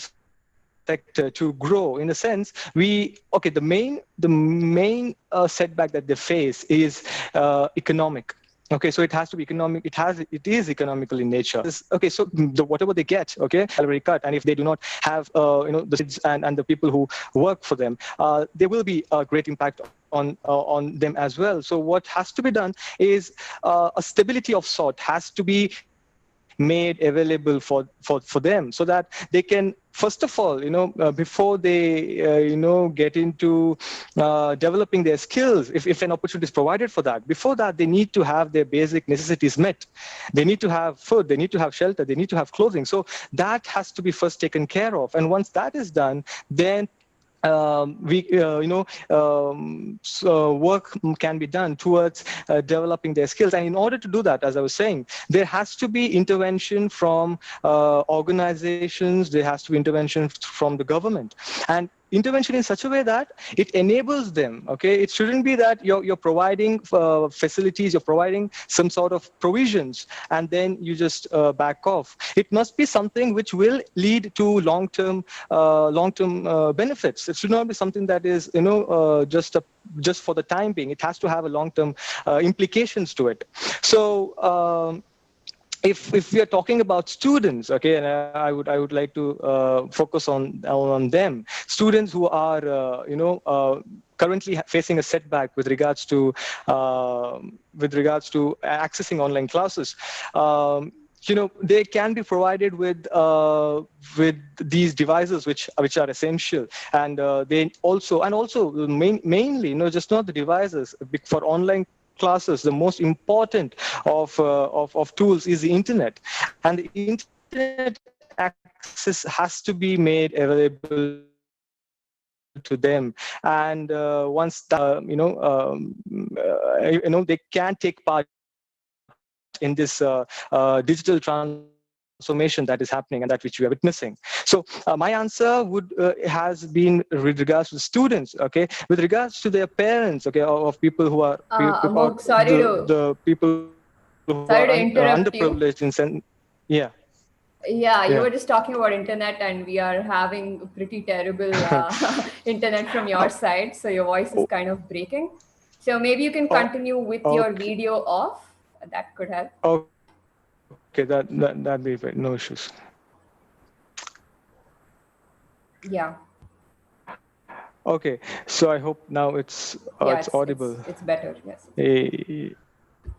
sector to grow. In a sense, the main setback that they face is economic. Okay, so it has to be economic. It is economical in nature. Okay, so whatever they get, okay, salary cut, and if they do not have, the kids and the people who work for them, there will be a great impact on them as well. So what has to be done is a stability of sort has to be made available for them, so that they can, first of all, before they get into developing their skills, if an opportunity is provided for that, before that they need to have their basic necessities met. They need to have food, they need to have shelter, they need to have clothing. So that has to be first taken care of, and once that is done, then work can be done towards developing their skills. And in order to do that, as I was saying, there has to be intervention from organizations, there has to be intervention from the government, and intervention in such a way that it enables them. Okay, it shouldn't be that you're providing facilities, you're providing some sort of provisions, and then you just back off. It must be something which will lead to long-term benefits. It should not be something that is just for the time being. It has to have a long-term implications to it. So if we are talking about students, okay, and I would like to focus on them, students who are currently facing a setback with regards to accessing online classes. They can be provided with these devices which are essential, and they also mainly, just not the devices for online classes. The most important of tools is the internet, and the internet access has to be made available to them. And once that is done, they can take part in this digital transformation, transformation that is happening and that which we are witnessing. So my answer has been with regards to students, okay, with regards to their parents, okay, of people who are Amog, the people who are sorry to interrupt underprivileged you. yeah. Yeah, you Yeah. were just talking about internet, and we are having pretty terrible internet from your side, so your voice is kind of breaking. So maybe you can Oh, continue with your okay. video off. That could help. Okay, that'd be no issues. Yeah. Okay, so I hope now it's Yeah, audible. it's better. Yes.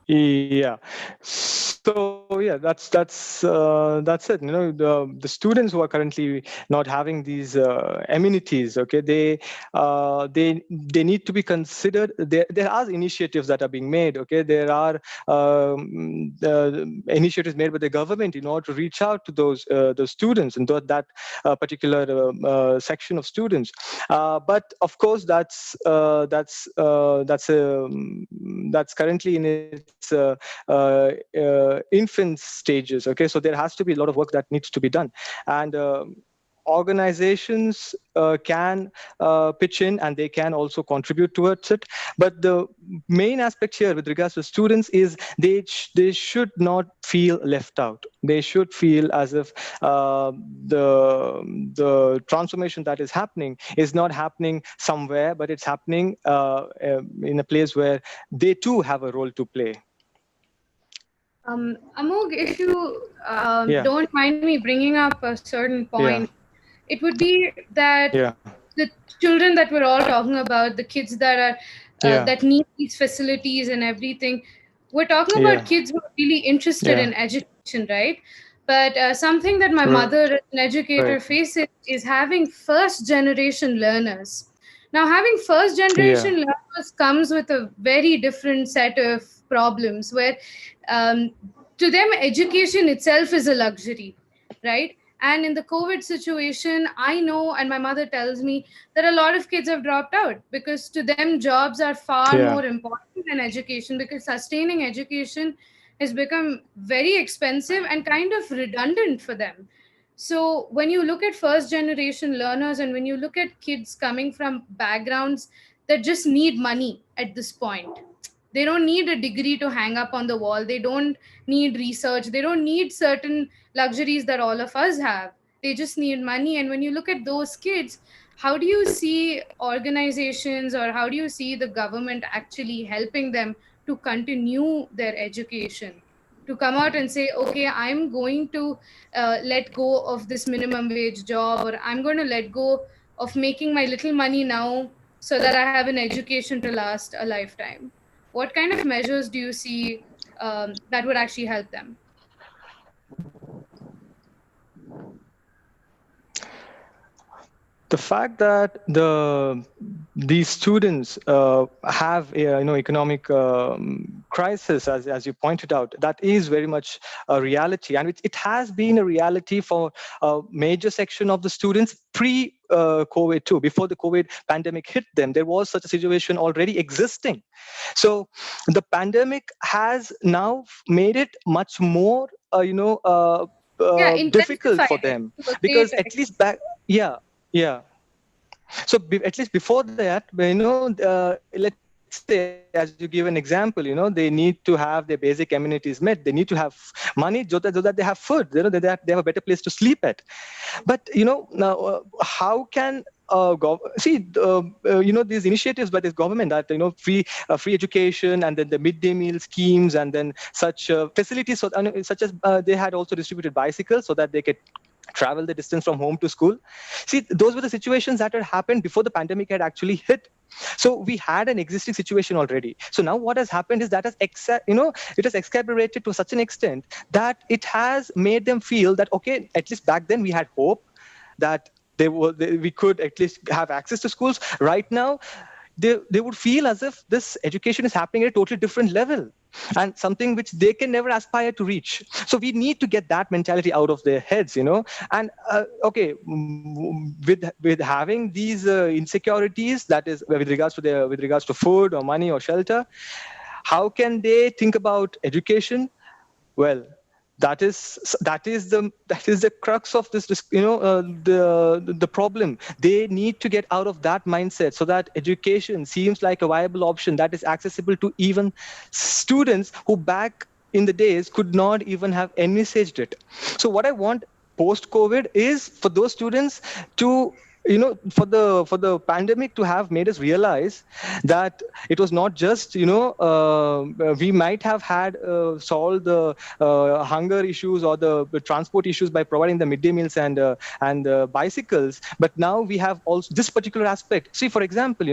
Yeah. So yeah, that's it. You know, the students who are currently not having these amenities, okay, they need to be considered. There are initiatives that are being made. Okay, there are initiatives made by the government in order to reach out to those students and that particular section of students. But of course, that's currently in its infant stages. Okay, so there has to be a lot of work that needs to be done, and organizations can pitch in and they can also contribute towards it. But the main aspect here with regards to students is they should not feel left out. They should feel as if the transformation that is happening is not happening somewhere, but it's happening in a place where they too have a role to play. Amog, if you Yeah. don't mind me bringing up a certain point, Yeah. it would be that Yeah. the children that we're all talking about, the kids that are Yeah. that need these facilities and everything, we're talking Yeah. about kids who are really interested Yeah. in education, right? But something that my Right. mother as an educator faces is having first generation learners. Now, having first generation learners comes with a very different set of problems where um, to them education itself is a luxury, right? And in the COVID situation, I know, and my mother tells me that a lot of kids have dropped out because to them, jobs are far Yeah. more important than education, because sustaining education has become very expensive and kind of redundant for them. So when you look at first generation learners and when you look at kids coming from backgrounds that just need money at this point, they don't need a degree to hang up on the wall. They don't need research. They don't need certain luxuries that all of us have. They just need money. And when you look at those kids, how do you see organizations or how do you see the government actually helping them to continue their education? To come out and say, okay, I'm going to let go of this minimum wage job, or I'm going to let go of making my little money now so that I have an education to last a lifetime. What kind of measures do you see that would actually help them? The fact that these students have a economic crisis, as you pointed out, that is very much a reality, and it has been a reality for a major section of the students pre-COVID too. Before the COVID pandemic hit them, there was such a situation already existing. So the pandemic has now made it much more difficult for them, because at least back yeah. So at least before that, let's say, as you give an example, they need to have their basic amenities met. They need to have money so that they have food. They have a better place to sleep at. But now how can these initiatives by this government that free education and then the midday meal schemes and then such facilities, such as they had also distributed bicycles so that they could travel the distance from home to school. See, those were the situations that had happened before the pandemic had actually hit. So we had an existing situation already. So now what has happened is that it has exacerbated to such an extent that it has made them feel that, okay, at least back then we had hope that we could at least have access to schools. Right now, they would feel as if this education is happening at a totally different level and something which they can never aspire to reach. So we need to get that mentality out of their heads, and with having these insecurities, that is with regards to food or money or shelter, how can they think about education? Well, That is the crux of this, the problem. They need to get out of that mindset so that education seems like a viable option that is accessible to even students who back in the days could not even have envisaged it. So what I want post COVID is for those students to, for the pandemic to have made us realize that it was not just, we might have had solved the hunger issues or the transport issues by providing the midday meals and bicycles, but now we have also this particular aspect. See, for example,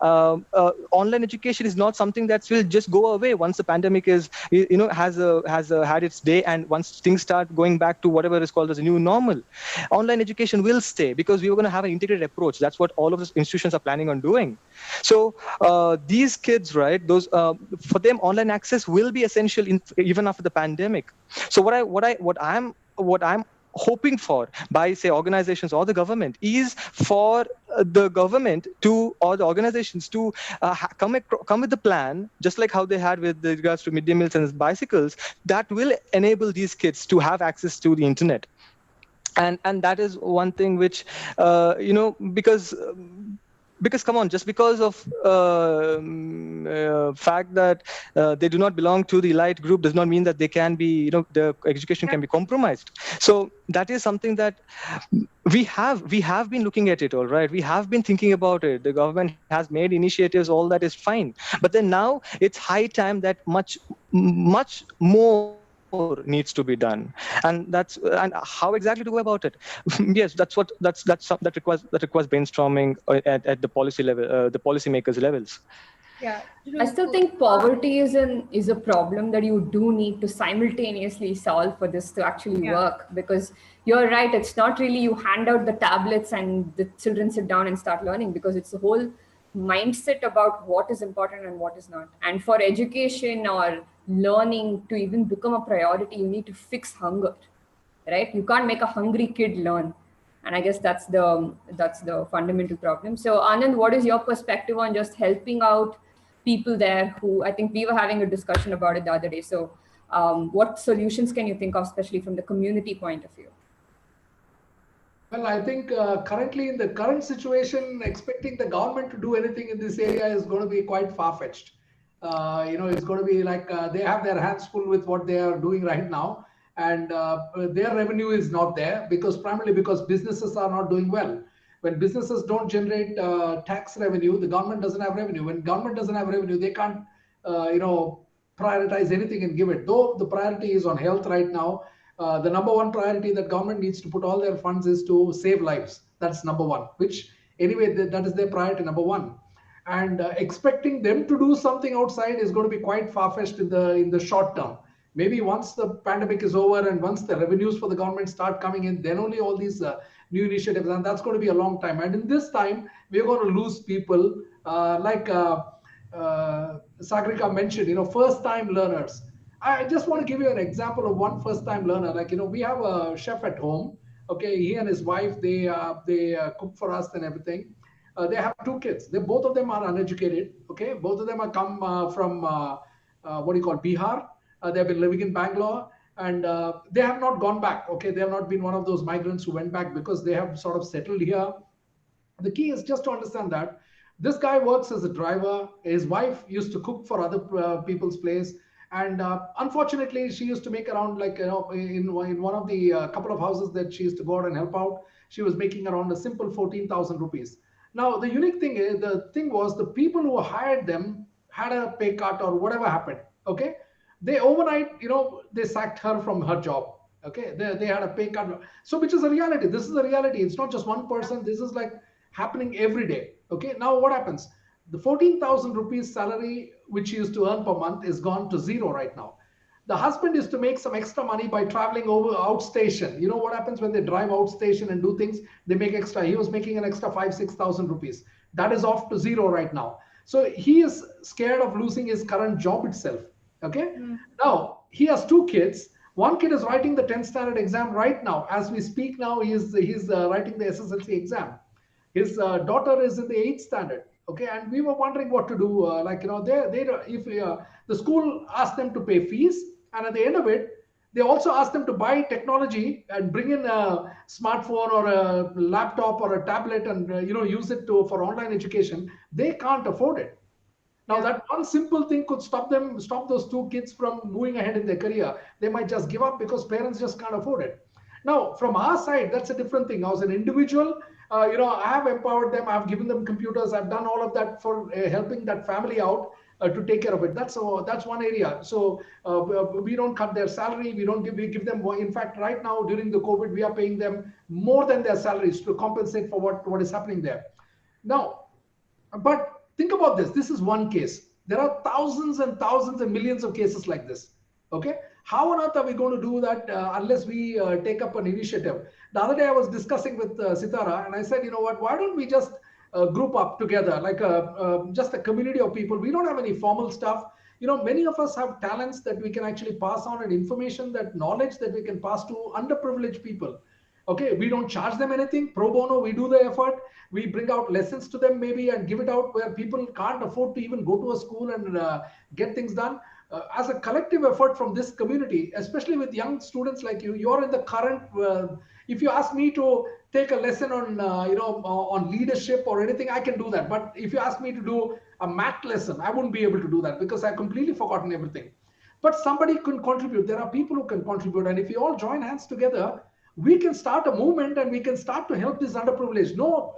online education is not something that will just go away once the pandemic has had its day, and once things start going back to whatever is called as a new normal. Online education will stay because we are going to have an integrated approach. That's what all of these institutions are planning on doing. So these kids, right, those for them, online access will be essential even after the pandemic. So what I'm hoping for by, say, organizations or the government is for the government to, or the organizations to come with a plan, just like how they had with regards to midday meals and bicycles, that will enable these kids to have access to the internet. And that is one thing which because come on, just because of fact that they do not belong to the elite group does not mean that they can be, the education can be compromised. So that is something that we have been looking at it, all right. We have been thinking about it. The government has made initiatives, all that is fine. But then now it's high time that much more needs to be done. And how exactly to go about it? Yes, that requires brainstorming at the policy level, the policymakers levels. Yeah. I still think poverty is a problem that you do need to simultaneously solve for this to actually work. Because you're right, it's not really you hand out the tablets and the children sit down and start learning, because it's a whole mindset about what is important and what is not. And for education or learning to even become a priority, you need to fix hunger, right? You can't make a hungry kid learn. And I guess that's the fundamental problem. So Anand, what is your perspective on just helping out people there who, I think we were having a discussion about it the other day. So what solutions can you think of, especially from the community point of view? Well, I think currently in the current situation, expecting the government to do anything in this area is going to be quite far-fetched. It's going to be like they have their hands full with what they are doing right now, and their revenue is not there primarily because businesses are not doing well. When businesses don't generate tax revenue, the government doesn't have revenue. When government doesn't have revenue, they can't, prioritize anything and give it. Though the priority is on health right now, the number one priority that government needs to put all their funds is to save lives. That's number one, which anyway, that is their priority number one. And expecting them to do something outside is going to be quite far-fetched in the short term. Maybe once the pandemic is over and once the revenues for the government start coming in, then only all these new initiatives, and that's going to be a long time. And in this time, we're going to lose people Sagrika mentioned, first-time learners. I just want to give you an example of one first-time learner. Like, we have a chef at home. Okay, he and his wife, they cook for us and everything. They have two kids. Both of them are uneducated. Okay, both of them are come from what do you call Bihar. They've been living in Bangalore, and they have not gone back. Okay, they have not been one of those migrants who went back because they have sort of settled here. The key is just to understand that this guy works as a driver. His wife used to cook for other people's place, and unfortunately, she used to make around, like, in one of the couple of houses that she used to go out and help out, she was making around a simple 14,000 rupees. Now, the unique thing is, the thing was, the people who hired them had a pay cut or whatever happened. Okay, they overnight, they sacked her from her job. Okay, they had a pay cut. So, which is a reality. This is a reality. It's not just one person. This is like happening every day. Okay, now what happens? The 14,000 rupees salary which she used to earn per month is gone to zero right now. The husband is to make some extra money by traveling over outstation. You know what happens when they drive outstation and do things? They make extra. He was making an extra 5,000-6,000 rupees. That is off to zero right now. So he is scared of losing his current job itself. Okay. Now he has two kids. One kid is writing the 10th standard exam right now. As we speak now, he's writing the SSLC exam. His daughter is in the 8th standard. Okay, and we were wondering what to do. If the school asked them to pay fees, and at the end of it, They also ask them to buy technology and bring in a smartphone or a laptop or a tablet and use it for online education. They can't afford it. Now, that one simple thing could stop those two kids from moving ahead in their career. They might just give up because parents just can't afford it. Now, from our side, that's a different thing. As an individual, I have empowered them. I've given them computers. I've done all of that for helping that family out to take care of it. That's one area. So we don't cut their salary. We give them more. In fact, right now during the COVID, we are paying them more than their salaries to compensate for what is happening there. Now, but think about this. This is one case. There are thousands and thousands and millions of cases like this. Okay. How on earth are we going to do that unless we take up an initiative? The other day I was discussing with Sitara, and I said, you know what, why don't we just group up together like just a community of people? We don't have any formal stuff. Many of us have talents that we can actually pass on, and information, that knowledge that we can pass to underprivileged people. Okay, we don't charge them anything. Pro bono, we do the effort. We bring out lessons to them maybe and give it out where people can't afford to even go to a school and get things done. As a collective effort from this community, especially with young students like you, you're in the current. If you ask me to take a lesson on on leadership or anything, I can do that. But if you ask me to do a math lesson, I wouldn't be able to do that because I've completely forgotten everything. But somebody can contribute. There are people who can contribute, and if we all join hands together, we can start a movement and we can start to help this underprivileged. No,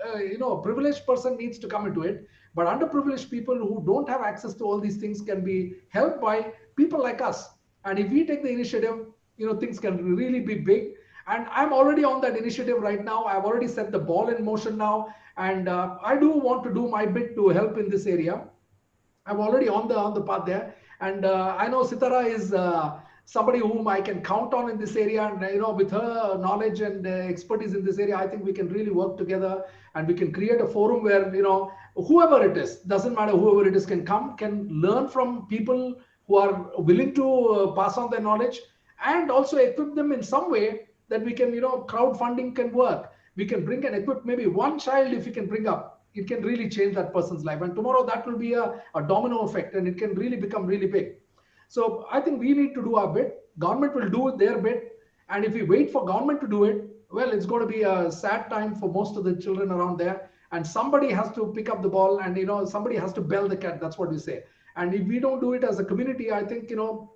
privileged person needs to come into it, but underprivileged people who don't have access to all these things can be helped by people like us. And if we take the initiative, things can really be big. And I'm already on that initiative right now. I've already set the ball in motion now, and I do want to do my bit to help in this area. I'm already on the path there, and I know Sitara is somebody whom I can count on in this area, and with her knowledge and expertise in this area, I think we can really work together, and we can create a forum where whoever it is, doesn't matter, whoever it is can come, can learn from people who are willing to pass on their knowledge, and also equip them in some way that we can, crowdfunding can work. We can bring and equip maybe one child. If you can bring up, it can really change that person's life, and tomorrow that will be a domino effect, and it can really become really big. So I think we need to do our bit. Government will do their bit, and if we wait for government to do it, well, it's going to be a sad time for most of the children around there, and somebody has to pick up the ball, and somebody has to bell the cat. That's what we say. And if we don't do it as a community, I think who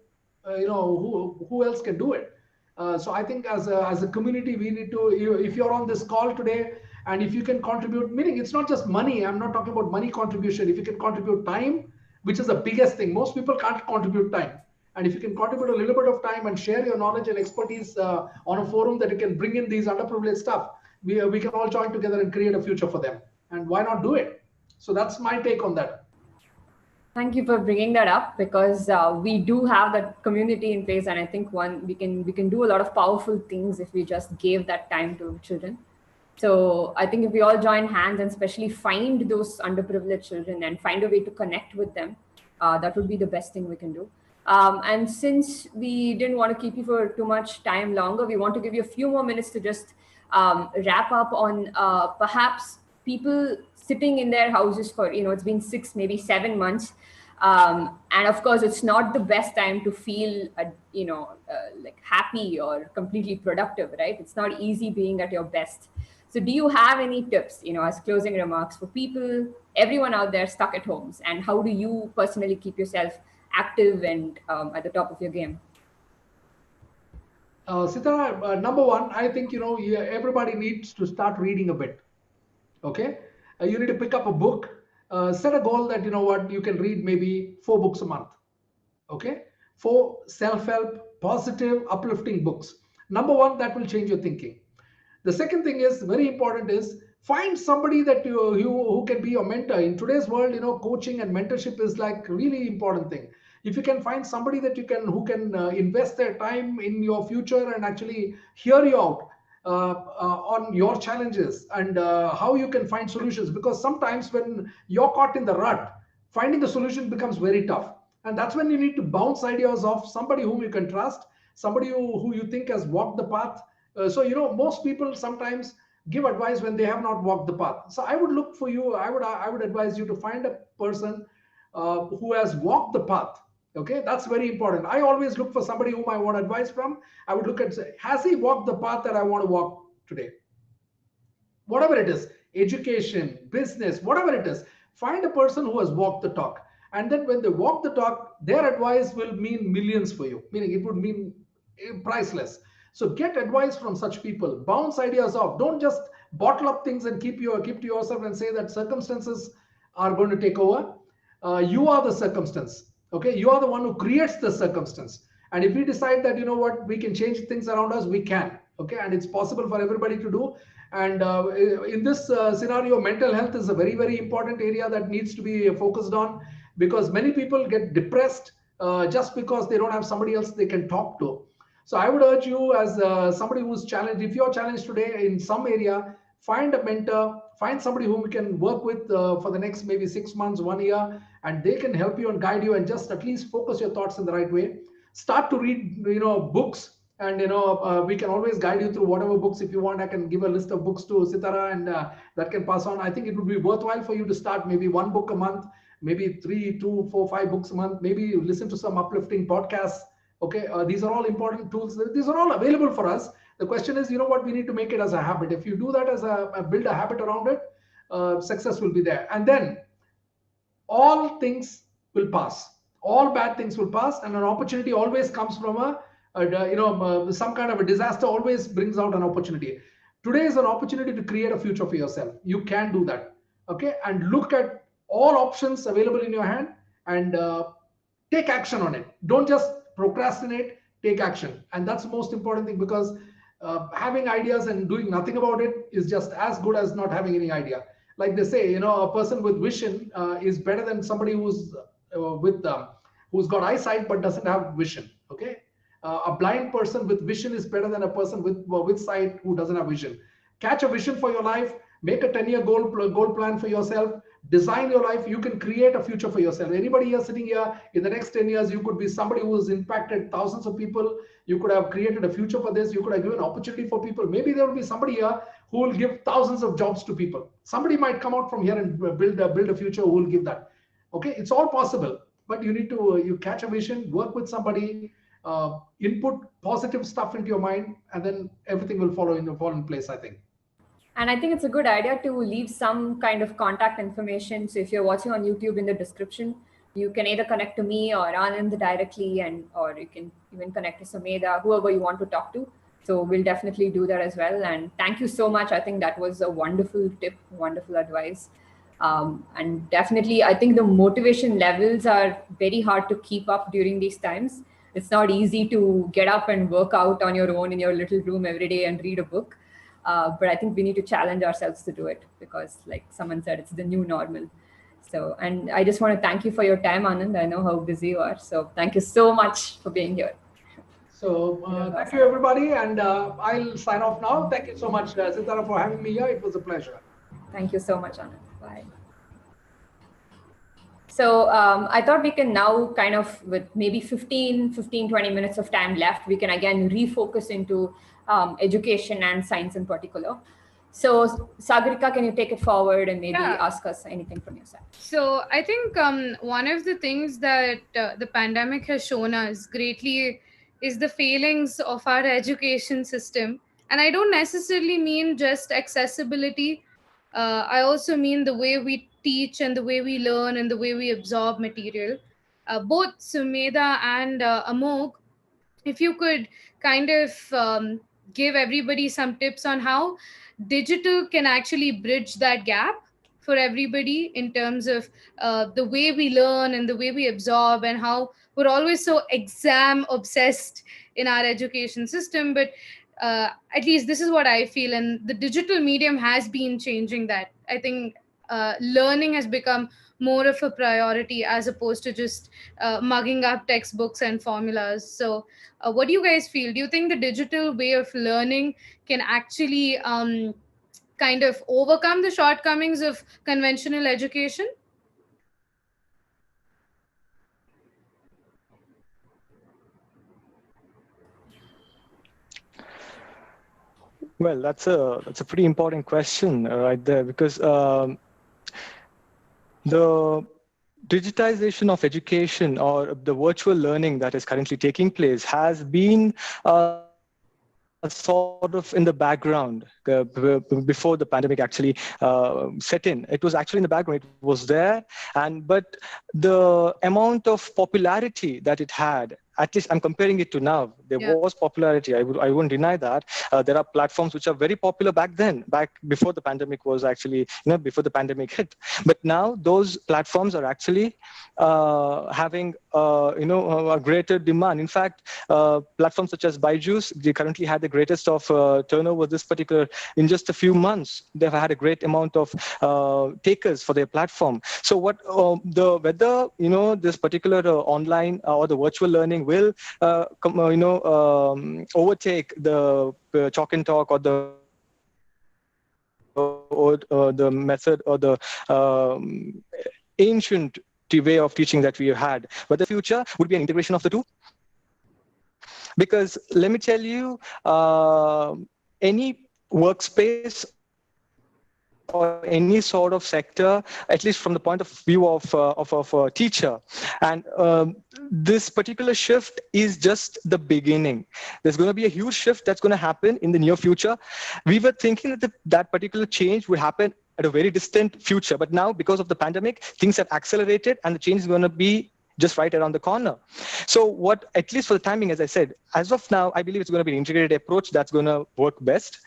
else can do it? So I think as a community, we need to, if you're on this call today, and if you can contribute, meaning it's not just money. I'm not talking about money contribution. If you can contribute time, which is the biggest thing. Most people can't contribute time. And if you can contribute a little bit of time and share your knowledge and expertise on a forum that you can bring in these underprivileged stuff, we can all join together and create a future for them. And why not do it? So that's my take on that. Thank you for bringing that up, because we do have that community in place, and I think we can do a lot of powerful things if we just gave that time to children. So I think if we all join hands and especially find those underprivileged children and find a way to connect with them, that would be the best thing we can do. And since we didn't want to keep you for too much time longer, we want to give you a few more minutes to just wrap up on perhaps people sitting in their houses for, it's been 6, maybe 7 months. And of course, it's not the best time to feel, like happy or completely productive, right? It's not easy being at your best. So do you have any tips, as closing remarks for people, everyone out there stuck at homes, and how do you personally keep yourself active and at the top of your game? Sitara, number one, I think, everybody needs to start reading a bit. Okay. You need to pick up a book, set a goal that, you can read maybe 4 books a month. Okay. 4 self-help, positive, uplifting books. Number one, that will change your thinking. The second thing is very important is find somebody that who can be your mentor. In today's world, coaching and mentorship is like really important thing. If you can find somebody that who can invest their time in your future and actually hear you out on your challenges and how you can find solutions, because sometimes when you're caught in the rut, finding a solution becomes very tough. And that's when you need to bounce ideas off somebody whom you can trust, somebody who you think has walked the path. So, most people sometimes give advice when they have not walked the path. So I would look for you. I would advise you to find a person who has walked the path. Okay, that's very important. I always look for somebody whom I want advice from. I would look at, say, has he walked the path that I want to walk today? Whatever it is, education, business, whatever it is, find a person who has walked the talk. And then when they walk the talk, their advice will mean millions for you, meaning it would mean priceless. So get advice from such people, bounce ideas off. Don't just bottle up things and keep to yourself and say that circumstances are going to take over. You are the circumstance. Okay, you are the one who creates the circumstance. And if we decide that, you know what, we can change things around us, we can. Okay, and it's possible for everybody to do. And in this scenario, mental health is a very, very important area that needs to be focused on, because many people get depressed just because they don't have somebody else they can talk to. So I would urge you, as somebody who's challenged, if you're challenged today in some area, find a mentor, find somebody whom you can work with for the next maybe 6 months, 1 year, and they can help you and guide you and just at least focus your thoughts in the right way. Start to read, books, and we can always guide you through whatever books. If you want, I can give a list of books to Sitara, and that can pass on. I think it would be worthwhile for you to start maybe 1 book a month, maybe 3, 2, 4, 5 books a month. Maybe you listen to some uplifting podcasts. Okay, these are all important tools. These are all available for us. The question is, what, we need to make it as a habit. If you do that as build a habit around it, success will be there. And then all things will pass. All bad things will pass, and an opportunity always comes from some kind of a disaster always brings out an opportunity. Today is an opportunity to create a future for yourself. You can do that. Okay, and look at all options available in your hand, and take action on it. Don't just procrastinate, take action. And that's the most important thing, because having ideas and doing nothing about it is just as good as not having any idea. Like they say, a person with vision is better than somebody who's got eyesight but doesn't have vision. Okay, a blind person with vision is better than a person with sight who doesn't have vision. Catch a vision for your life, make a 10-year goal plan for yourself, design your life. You can create a future for yourself. Anybody here sitting here, in the next 10 years, you could be somebody who has impacted thousands of people. You could have created a future for this. You could have given opportunity for people. Maybe there will be somebody here who will give thousands of jobs to people. Somebody might come out from here and build a future who will give that. Okay, it's all possible, but you need to you catch a vision, work with somebody, input positive stuff into your mind, and then everything will fall in place, I think. And I think it's a good idea to leave some kind of contact information. So if you're watching on YouTube, in the description, you can either connect to me or Anand directly, or you can even connect to Sumida, whoever you want to talk to. So we'll definitely do that as well. And thank you so much. I think that was a wonderful tip, wonderful advice. And definitely, I think the motivation levels are very hard to keep up during these times. It's not easy to get up and work out on your own in your little room every day and read a book. But I think we need to challenge ourselves to do it, because like someone said, it's the new normal. So, and I just want to thank you for your time, Anand. I know how busy you are. So thank you so much for being here. So thank you, everybody. And I'll sign off now. Thank you so much, Sitara, for having me here. It was a pleasure. Thank you so much, Anand. Bye. So I thought we can now kind of, with maybe 20 minutes of time left, we can again refocus into education and science in particular. So Sagarika, can you take it forward and maybe ask us anything from your side? So I think one of the things that the pandemic has shown us greatly is the failings of our education system. And I don't necessarily mean just accessibility. I also mean the way we teach and the way we learn and the way we absorb material. Both Sumeda and Amog, if you could kind of give everybody some tips on how digital can actually bridge that gap for everybody in terms of the way we learn and the way we absorb, and how we're always so exam obsessed in our education system. But at least this is what I feel, and the digital medium has been changing that. I think learning has become more of a priority as opposed to just mugging up textbooks and formulas. So what do you guys feel? Do you think the digital way of learning can actually kind of overcome the shortcomings of conventional education? Well, that's a pretty important question right there, because the digitization of education or the virtual learning that is currently taking place has been sort of in the background before the pandemic actually set in. It was actually in the background, it was there, but the amount of popularity that it had, at least I'm comparing it to now, there was Yeah. popularity. I won't deny that. There are platforms which are very popular back then, back before the pandemic was actually, before the pandemic hit. But now those platforms are actually having, a greater demand. In fact, platforms such as Byju's, they currently had the greatest of turnover this particular, in just a few months. They've had a great amount of takers for their platform. So whether this particular online or the virtual learning will overtake the chalk and talk or the method or the ancient way of teaching that we had, whether future would be an integration of the two. Because let me tell you, any workspace or any sort of sector, at least from the point of view of a teacher, and this particular shift is just the beginning. There's going to be a huge shift that's going to happen in the near future. We were thinking that that particular change would happen at a very distant future, but now because of the pandemic, things have accelerated and the change is going to be just right around the corner. So what, at least for the timing, as I said, as of now, I believe it's going to be an integrated approach that's going to work best.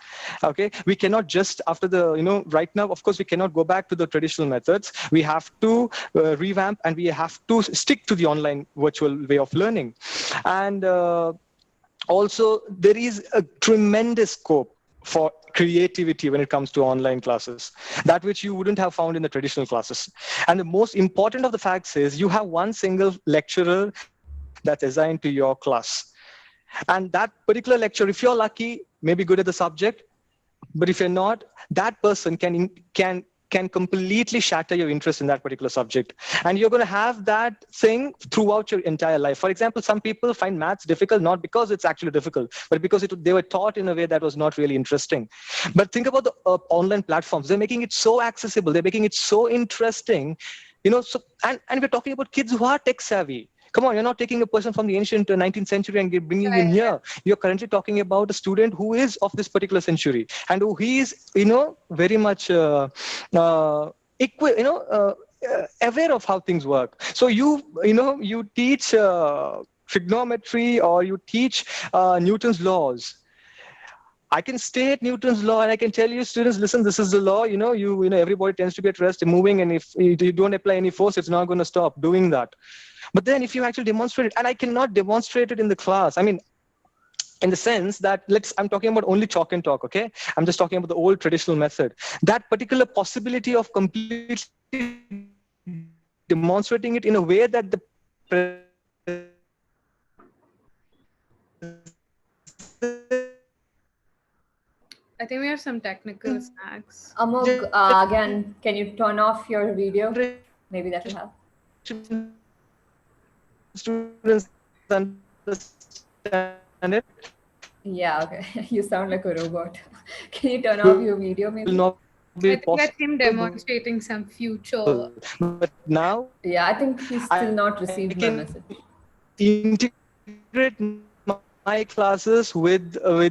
Okay, we cannot just after the, right now, of course, we cannot go back to the traditional methods. We have to revamp and we have to stick to the online virtual way of learning. And also, there is a tremendous scope for creativity when it comes to online classes, that which you wouldn't have found in the traditional classes. And the most important of the facts is you have one single lecturer that's assigned to your class. And that particular lecturer, if you're lucky, may be good at the subject, but if you're not, that person can completely shatter your interest in that particular subject. And you're going to have that thing throughout your entire life. For example, some people find maths difficult, not because it's actually difficult, but because they were taught in a way that was not really interesting. But think about the online platforms. They're making it so accessible. They're making it so interesting. So, and we're talking about kids who are tech savvy. Come on, you're not taking a person from the ancient 19th century and bringing him here. You're currently talking about a student who is of this particular century and who he is, very much aware of how things work. So you teach trigonometry or you teach Newton's laws. I can state Newton's law and I can tell you, students, listen, this is the law. Everybody tends to be at rest, moving, and if you don't apply any force, it's not going to stop doing that. But then if you actually demonstrate it, and I cannot demonstrate it in the class, I mean, in the sense that I'm talking about only chalk and talk, okay? I'm just talking about the old traditional method. That particular possibility of completely demonstrating it in a way that the I think we have some technical snacks. Amog, again, can you turn off your video? Maybe that will help. Students understand it. Yeah, okay. You sound like a robot. Can you turn off your video, maybe? I think that's him demonstrating some future. But now, yeah, I think he's still not received my message. Integrate my classes with the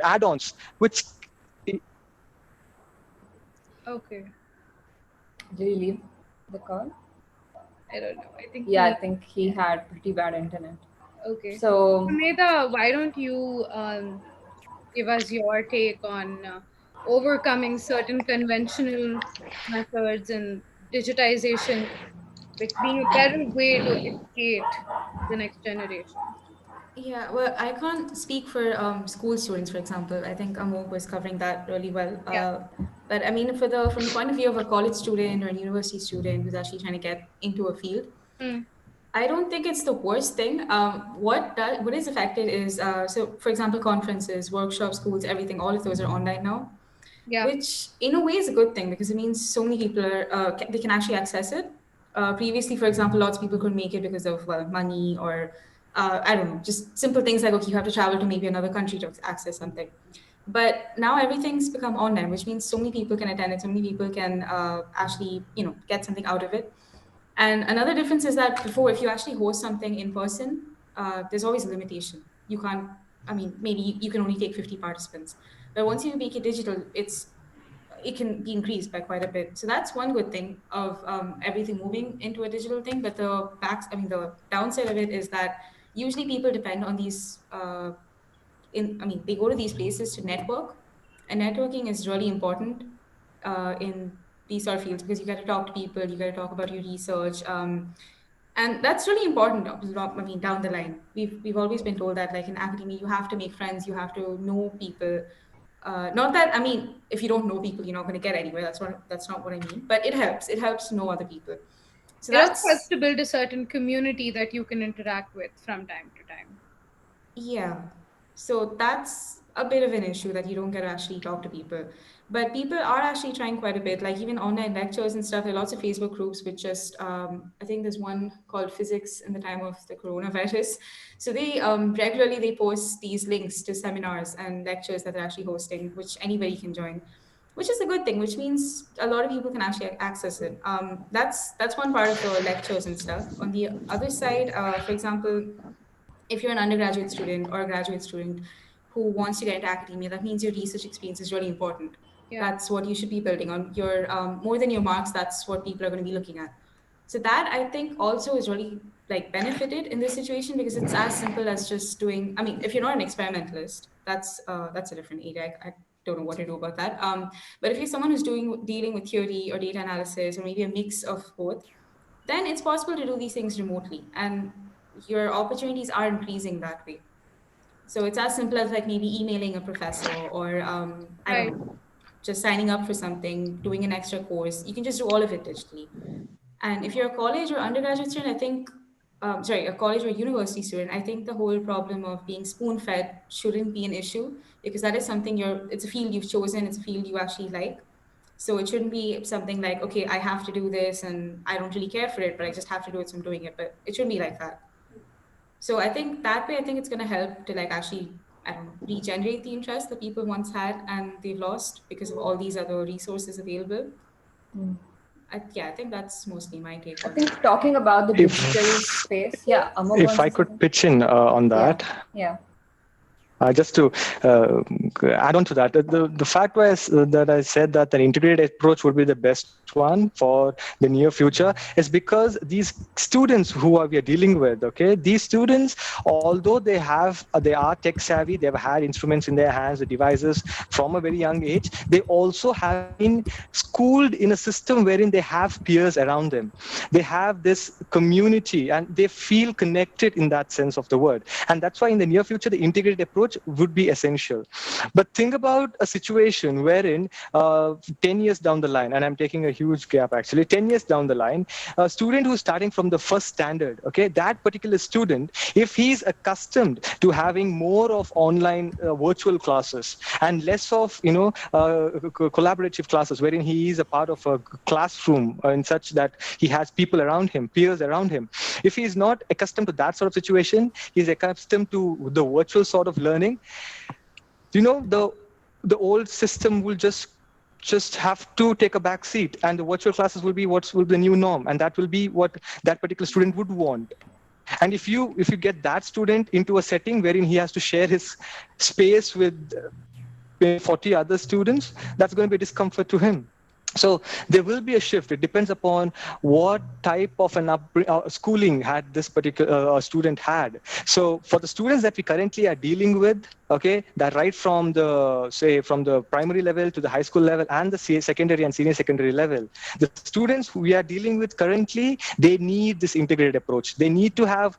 add-ons, which. Okay. Did he leave the call? I don't know. I think. Yeah, I think he had pretty bad internet. Okay. So, Sumida, why don't you give us your take on overcoming certain conventional methods and digitization, like being a better way to educate the next generation? Yeah, well, I can't speak for school students, for example. I think Amok was covering that really well. But I mean, from the point of view of a college student or a university student who's actually trying to get into a field, I don't think it's the worst thing. What is affected is so, for example, conferences, workshops, schools, everything. All of those are online now, which in a way is a good thing because it means so many people they can actually access it. Previously, for example, lots of people couldn't make it because of money or I don't know, just simple things like okay, you have to travel to maybe another country to access something. But now everything's become online, which means so many people can attend it, so many people can actually, get something out of it. And another difference is that before, if you actually host something in person, there's always a limitation. You can't, I mean, maybe you can only take 50 participants. But once you make it digital, it can be increased by quite a bit. So that's one good thing of everything moving into a digital thing. But the downside of it is that usually people depend on these they go to these places to network, and networking is really important in these sort of fields because you got to talk to people, you got to talk about your research, and that's really important. Down the line, we've always been told that, like in academia, you have to make friends, you have to know people. Not that if you don't know people, you're not going to get anywhere. That's not what I mean. But it helps. It helps to know other people. So It also helps that's to build a certain community that you can interact with from time to time. Yeah. So that's a bit of an issue that you don't get to actually talk to people. But people are actually trying quite a bit, like even online lectures and stuff. There are lots of Facebook groups which just, I think there's one called Physics in the Time of the Coronavirus. So they regularly they post these links to seminars and lectures that they're actually hosting, which anybody can join, which is a good thing, which means a lot of people can actually access it. That's one part of the lectures and stuff. On the other side, for example, if you're an undergraduate student or a graduate student who wants to get into academia, that means your research experience is really important. Yeah. That's what you should be building on. Your more than your marks, that's what people are going to be looking at. So that I think also is really like benefited in this situation because it's as simple as just doing. I mean, if you're not an experimentalist, that's a different area. I don't know what to do about that. But if you're someone who's dealing with theory or data analysis or maybe a mix of both, then it's possible to do these things remotely, and your opportunities are increasing that way. So it's as simple as like maybe emailing a professor or I don't Right. know, just signing up for something, doing an extra course. You can just do all of it digitally. And if you're a college or undergraduate student, I think, a college or university student, I think the whole problem of being spoon fed shouldn't be an issue because that is something it's a field you've chosen, it's a field you actually like. So it shouldn't be something like, okay, I have to do this and I don't really care for it, but I just have to do it, so I'm doing it. But it shouldn't be like that. So I think that way, I think it's going to help to like actually, I don't know, regenerate the interest that people once had and they've lost because of all these other resources available. I think that's mostly my take I on think it. talking about the If digital space, yeah, Amar if wants I to say could something. pitch in on Yeah, that, yeah. just to add on to that, the fact was that I said that an integrated approach would be the best one for the near future is because these students we are dealing with, okay, these students, although they are tech savvy, they've had instruments in their hands, the devices from a very young age, they also have been schooled in a system wherein they have peers around them. They have this community and they feel connected in that sense of the word. And that's why in the near future, the integrated approach would be essential. But think about a situation wherein 10 years down the line, and I'm taking a huge gap actually, 10 years down the line, a student who's starting from the first standard, okay, that particular student, if he's accustomed to having more of online virtual classes and less of, collaborative classes wherein he is a part of a classroom in such that he has people around him, peers around him. If he is not accustomed to that sort of situation, he's accustomed to the virtual sort of learning, the old system will just have to take a back seat, and the virtual classes will be what will be the new norm, and that will be what that particular student would want. And if you get that student into a setting wherein he has to share his space with 40 other students, that's going to be a discomfort to him. So there will be a shift. It depends upon what type of an schooling had this particular student had. So for the students that we currently are dealing with, okay, that right from the primary level to the high school level and the secondary and senior secondary level, the students who we are dealing with currently, they need this integrated approach. They need to have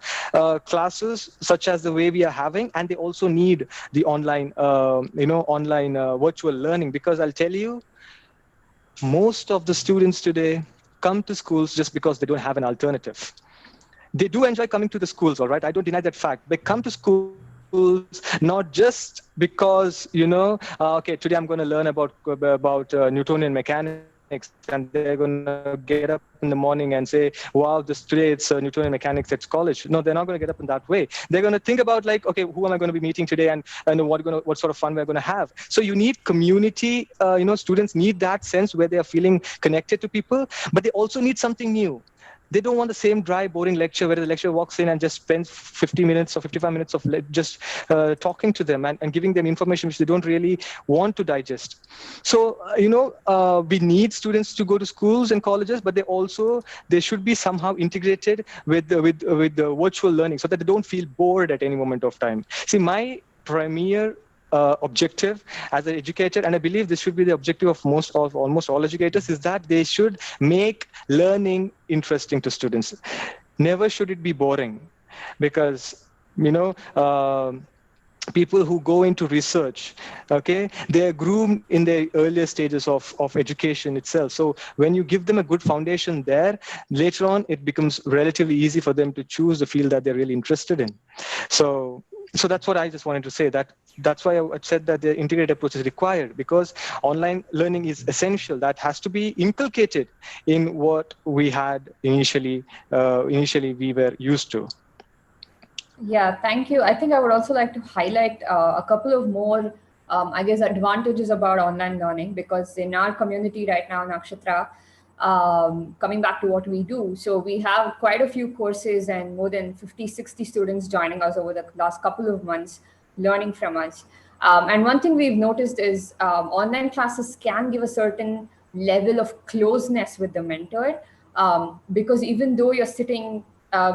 classes such as the way we are having, and they also need the online, virtual learning, because I'll tell you, most of the students today come to schools just because they don't have an alternative. They do enjoy coming to the schools, all right? I don't deny that fact. They come to schools not just because, okay, today I'm going to learn about Newtonian mechanics, and they're going to get up in the morning and say, wow, today it's Newtonian mechanics at college. No, they're not going to get up in that way. They're going to think about like, okay, who am I going to be meeting today, and what sort of fun we're going to have. So you need community. Students need that sense where they are feeling connected to people, but they also need something new. They don't want the same dry, boring lecture where the lecturer walks in and just spends 50 minutes or 55 minutes of just talking to them and giving them information which they don't really want to digest. So, we need students to go to schools and colleges, but they should be somehow integrated with the virtual learning so that they don't feel bored at any moment of time. See, my premier objective as an educator, and I believe this should be the objective of almost all educators, is that they should make learning interesting to students. Never should it be boring, because people who go into research, okay, they are groomed in the earlier stages of education itself. So when you give them a good foundation there, later on it becomes relatively easy for them to choose the field that they're really interested in. So that's what I just wanted to say. That's why I said that the integrated approach is required, because online learning is essential. That has to be inculcated in what we had initially we were used to. Yeah, thank you. I think I would also like to highlight a couple of more, advantages about online learning, because in our community right now, Naxxatra, coming back to what we do, so we have quite a few courses and more than 50, 60 students joining us over the last couple of months, learning from us. And one thing we've noticed is online classes can give a certain level of closeness with the mentor, because even though you're sitting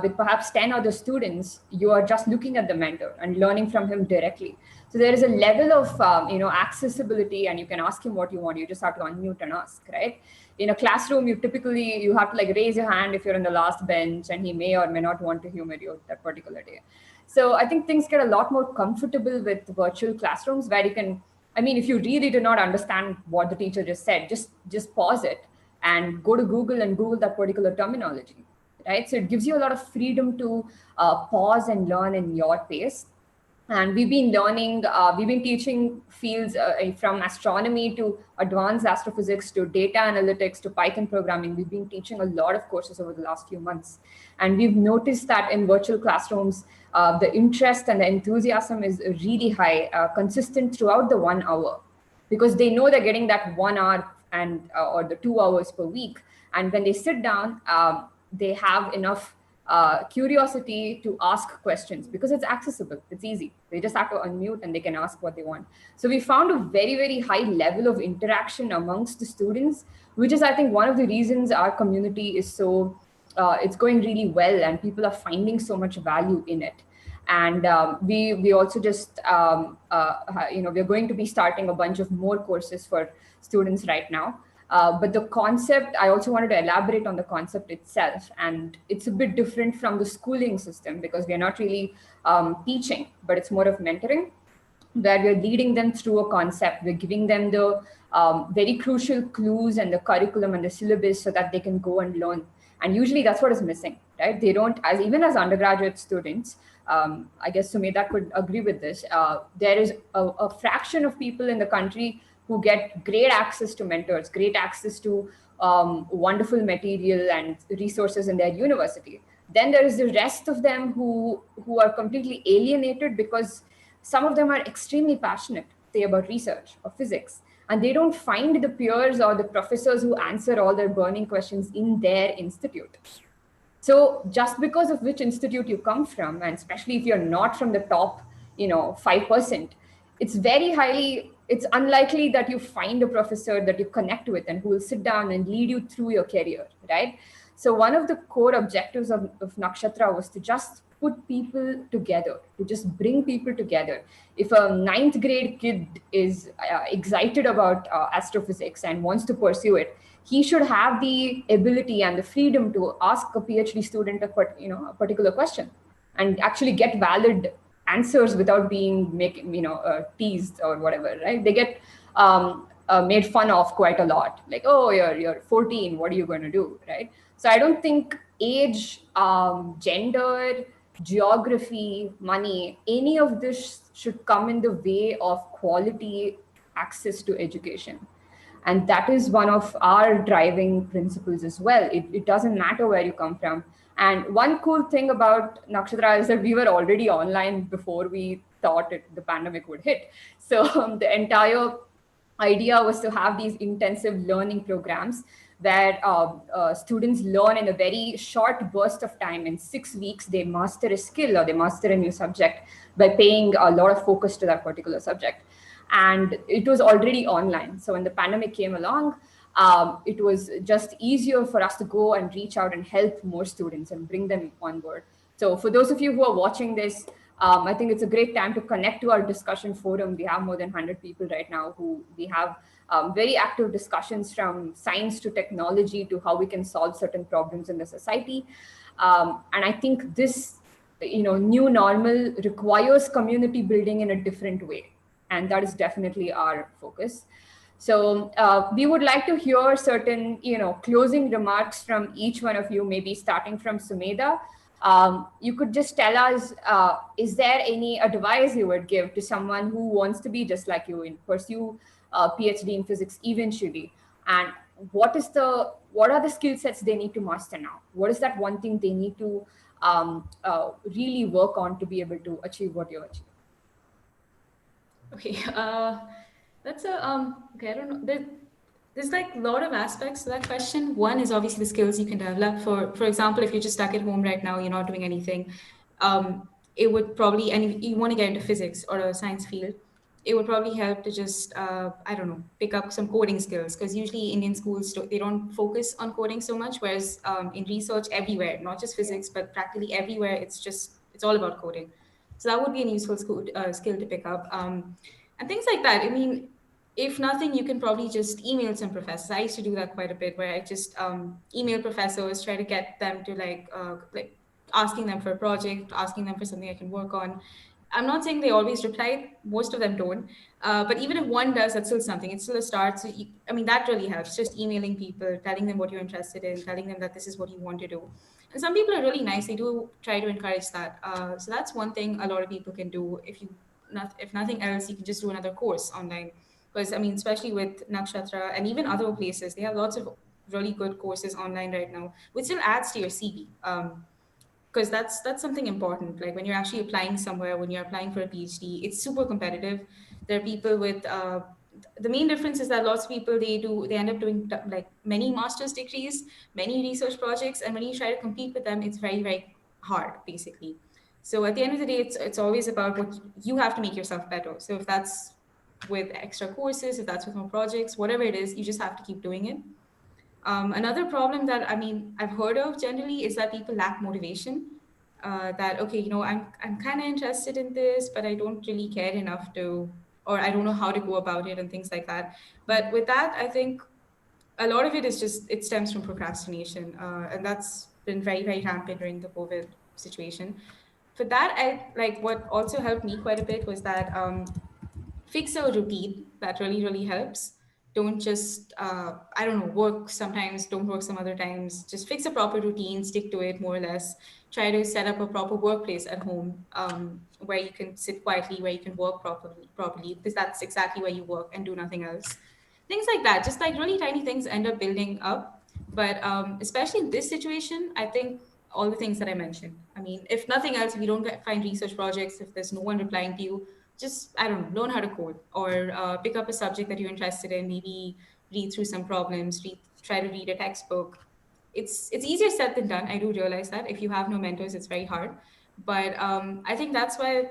with perhaps 10 other students, you are just looking at the mentor and learning from him directly. So there is a level of accessibility, and you can ask him what you want. You just have to unmute and ask, right? In a classroom, you have to like raise your hand if you're in the last bench, and he may or may not want to humor you that particular day. So I think things get a lot more comfortable with virtual classrooms, where you can, if you really do not understand what the teacher just said, just pause it and go to Google and Google that particular terminology, right? So it gives you a lot of freedom to pause and learn in your pace. And we've been teaching fields from astronomy to advanced astrophysics to data analytics to Python programming. We've been teaching a lot of courses over the last few months. And we've noticed that in virtual classrooms, the interest and the enthusiasm is really high, consistent throughout the 1 hour, because they know they're getting that 1 hour and or the 2 hours per week. And when they sit down, they have enough curiosity to ask questions, because it's accessible, it's easy. They just have to unmute and they can ask what they want. So we found a very, very high level of interaction amongst the students, which is, I think, one of the reasons our community is so, it's going really well, and people are finding so much value in it. And we also just, we're going to be starting a bunch of more courses for students right now. But the concept, I also wanted to elaborate on the concept itself. And it's a bit different from the schooling system, because we're not really teaching, but it's more of mentoring, where we're leading them through a concept. We're giving them the very crucial clues and the curriculum and the syllabus so that they can go and learn. And usually that's what is missing, right? They don't, even as undergraduate students, I guess Sumida could agree with this, there is a fraction of people in the country who get great access to mentors, great access to wonderful material and resources in their university. Then there is the rest of them who are completely alienated, because some of them are extremely passionate, say, about research or physics, and they don't find the peers or the professors who answer all their burning questions in their institute. So just because of which institute you come from, and especially if you're not from the top, 5%, it's unlikely that you find a professor that you connect with and who will sit down and lead you through your career, right? So one of the core objectives of Naxxatra was to just put people together, to just bring people together. If a 9th grade kid is excited about astrophysics and wants to pursue it, he should have the ability and the freedom to ask a PhD student a particular question and actually get valid answers without being teased or whatever, right? They get made fun of quite a lot, like, oh, you're 14, what are you going to do, right? So I don't think age, gender, geography, money, any of this should come in the way of quality access to education. And that is one of our driving principles as well. It doesn't matter where you come from. And one cool thing about Naxxatra is that we were already online before we thought the pandemic would hit. So the entire idea was to have these intensive learning programs where students learn in a very short burst of time. In 6 weeks, they master a skill or they master a new subject by paying a lot of focus to that particular subject. And it was already online. So when the pandemic came along, it was just easier for us to go and reach out and help more students and bring them on board. So for those of you who are watching this, I think it's a great time to connect to our discussion forum. We have more than 100 people right now who we have very active discussions from science to technology to how we can solve certain problems in the society. And I think this, new normal requires community building in a different way. And that is definitely our focus. So we would like to hear certain, closing remarks from each one of you, maybe starting from Sumida. You could just tell us, is there any advice you would give to someone who wants to be just like you and pursue a PhD in physics eventually? And what are the skill sets they need to master now? What is that one thing they need to really work on to be able to achieve what you achieve? Okay, that's a okay. I don't know. There's like a lot of aspects to that question. One is obviously the skills you can develop. For example, if you're just stuck at home right now, you're not doing anything, it would probably, and you want to get into physics or a science field, it would probably help to just I don't know, pick up some coding skills, because usually Indian schools they don't focus on coding so much, whereas in research everywhere, not just physics but practically everywhere, it's all about coding. So that would be a useful skill to pick up, and things like that. I mean, if nothing, you can probably just email some professors. I used to do that quite a bit, where I just email professors, try to get them to like asking them for a project, asking them for something I can work on. I'm not saying they always reply. Most of them don't. But even if one does, that's still something. It's still a start. So, I mean, that really helps. Just emailing people, telling them what you're interested in, telling them that this is what you want to do. And some people are really nice. They do try to encourage that. So that's one thing a lot of people can do. If nothing else, you can just do another course online. Because I mean, especially with Naxxatra and even other places, they have lots of really good courses online right now, which still adds to your CV. Because that's something important. Like when you're actually applying somewhere, when you're applying for a PhD, it's super competitive. There are people with the main difference is that lots of people they end up doing like many master's degrees, many research projects, and when you try to compete with them, it's very very hard basically. So at the end of the day, it's always about what you have to make yourself better. So if that's with extra courses, if that's with more projects, whatever it is, you just have to keep doing it. Another problem that I mean I've heard of generally is that people lack motivation. That okay, I'm kind of interested in this, but I don't really care enough to, or I don't know how to go about it and things like that. But with that, I think a lot of it is just it stems from procrastination, and that's been very very rampant during the COVID situation. For that, I like what also helped me quite a bit was that fix a routine. That really really helps. Don't just I don't know, work sometimes, don't work some other times. Just fix a proper routine, stick to it more or less. Try to set up a proper workplace at home, where you can sit quietly, where you can work properly, because that's exactly where you work and do nothing else. Things like that, just like really tiny things end up building up. But especially in this situation, I think all the things that I mentioned. I mean, if nothing else, if you don't find research projects, if there's no one replying to you, just I don't know, learn how to code, or pick up a subject that you're interested in. Maybe read through some problems, try to read a textbook. It's easier said than done. I do realize that if you have no mentors, it's very hard. But I think that's why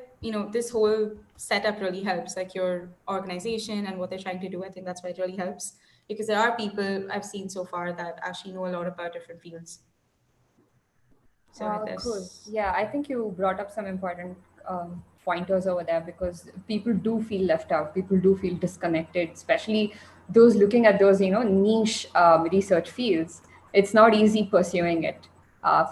this whole setup really helps, like your organization and what they're trying to do. I think that's why it really helps, because there are people I've seen so far that actually know a lot about different fields. So Cool. there's Yeah, I think you brought up some important pointers over there, because people do feel left out. People do feel disconnected, especially those looking at those, niche research fields. It's not easy pursuing it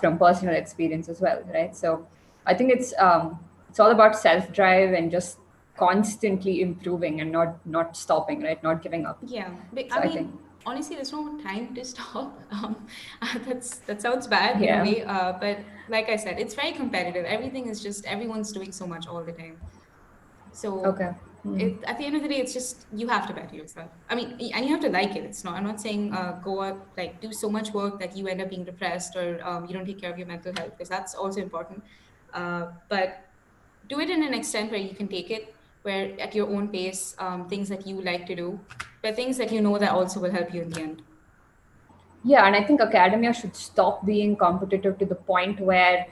from personal experience as well, right? So I think it's all about self-drive and just constantly improving and not stopping, right? Not giving up. Yeah, but So I I think, mean, honestly, there's no time to stop. That sounds bad in a yeah. way, but like I said, it's very competitive. Everything is just everyone's doing so much all the time. So Okay. At the end of the day, it's just you have to better yourself. I mean, and you have to like it. It's not. I'm not saying go up like do so much work that you end up being depressed or you don't take care of your mental health, because that's also important. But do it in an extent where you can take it where at your own pace, things that you like to do, but things that you know that also will help you in the end. Yeah, and I think academia should stop being competitive to the point where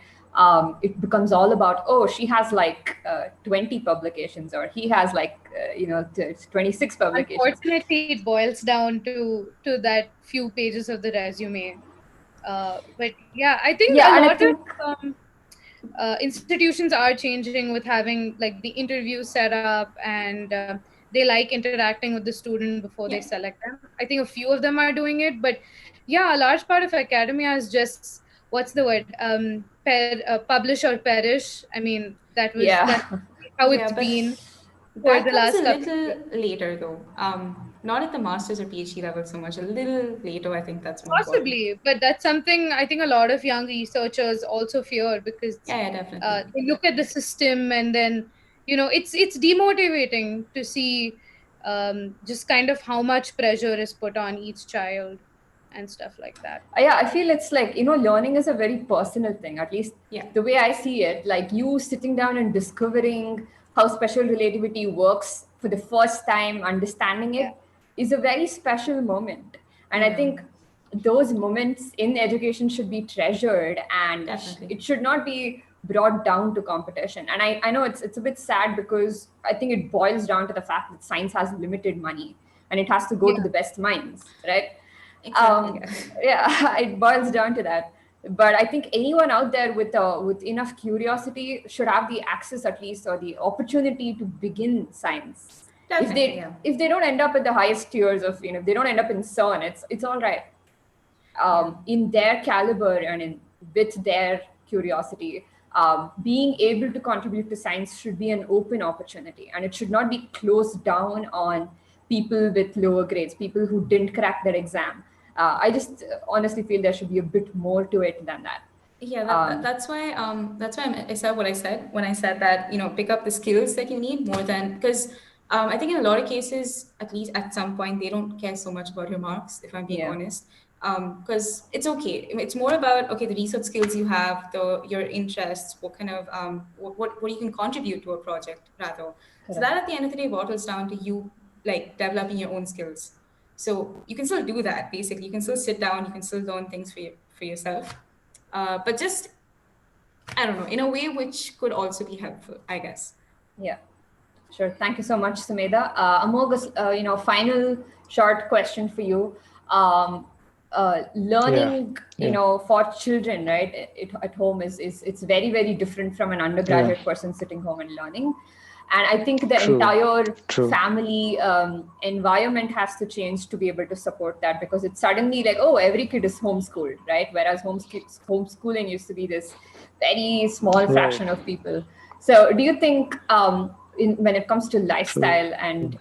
it becomes all about, oh, she has like 20 publications, or he has like 26 publications. Unfortunately, it boils down to that few pages of the resume. But yeah, I think a Yeah, and I lot of think institutions are changing with having like the interview set up, and they like interacting with the student before they Yeah. select them. I think a few of them are doing it, but yeah, a large part of academia is just, what's the word, publish or perish. I mean, that's yeah. how it's Yeah, but been for that the comes a last couple of little years. later though. Not at the master's or PhD level so much. A little later, I think that's more important. Possibly, but that's something I think a lot of young researchers also fear, because Yeah, yeah, definitely. they look at the system, and then it's demotivating to see just kind of how much pressure is put on each child and stuff like that. Yeah, I feel it's like, learning is a very personal thing, at least Yeah. the way I see it. Like you sitting down and discovering how special relativity works for the first time, understanding Yeah, it is a very special moment. And I Yeah, think those moments in education should be treasured, and definitely. it should not be brought down to competition. And I know it's a bit sad, because I think it boils down to the fact that science has limited money and it has to go to yeah, the best minds, right? Exactly. Yeah. Yeah, it boils down to that. But I think anyone out there with enough curiosity should have the access, at least, or the opportunity to begin science. If Definitely. they Yeah. if they don't end up at the highest tiers of, if they don't end up in CERN, it's all right. Yeah. In their caliber and with their curiosity, being able to contribute to science should be an open opportunity, and it should not be closed down on people with lower grades, people who didn't crack their exam. I just honestly feel there should be a bit more to it than that. Yeah, Um, that's why I said what I said when I said that pick up the skills that you need more than, because I think in a lot of cases, at least at some point, they don't care so much about your marks, if I'm being yeah, honest. Because it's okay. It's more about, okay, the research skills you have, your interests, what kind of what you can contribute to a project rather. So correct. that at the end of the day boils down to you like developing your own skills. So you can still do that basically. You can still sit down. You can still learn things for yourself, but just I don't know, in a way which could also be helpful, I guess. Yeah. Sure. Thank you so much, Sumeda. Amog, final short question for you. Yeah. Learning, Yeah. for children, right, at home is it's very, very different from an Yeah. undergraduate person sitting home and learning. And I think the True. entire True. family environment has to change to be able to support that, because it's suddenly like, oh, every kid is homeschooled, right? Whereas homeschooling used to be this very small Right. fraction of people. So do you think when it comes to True. lifestyle and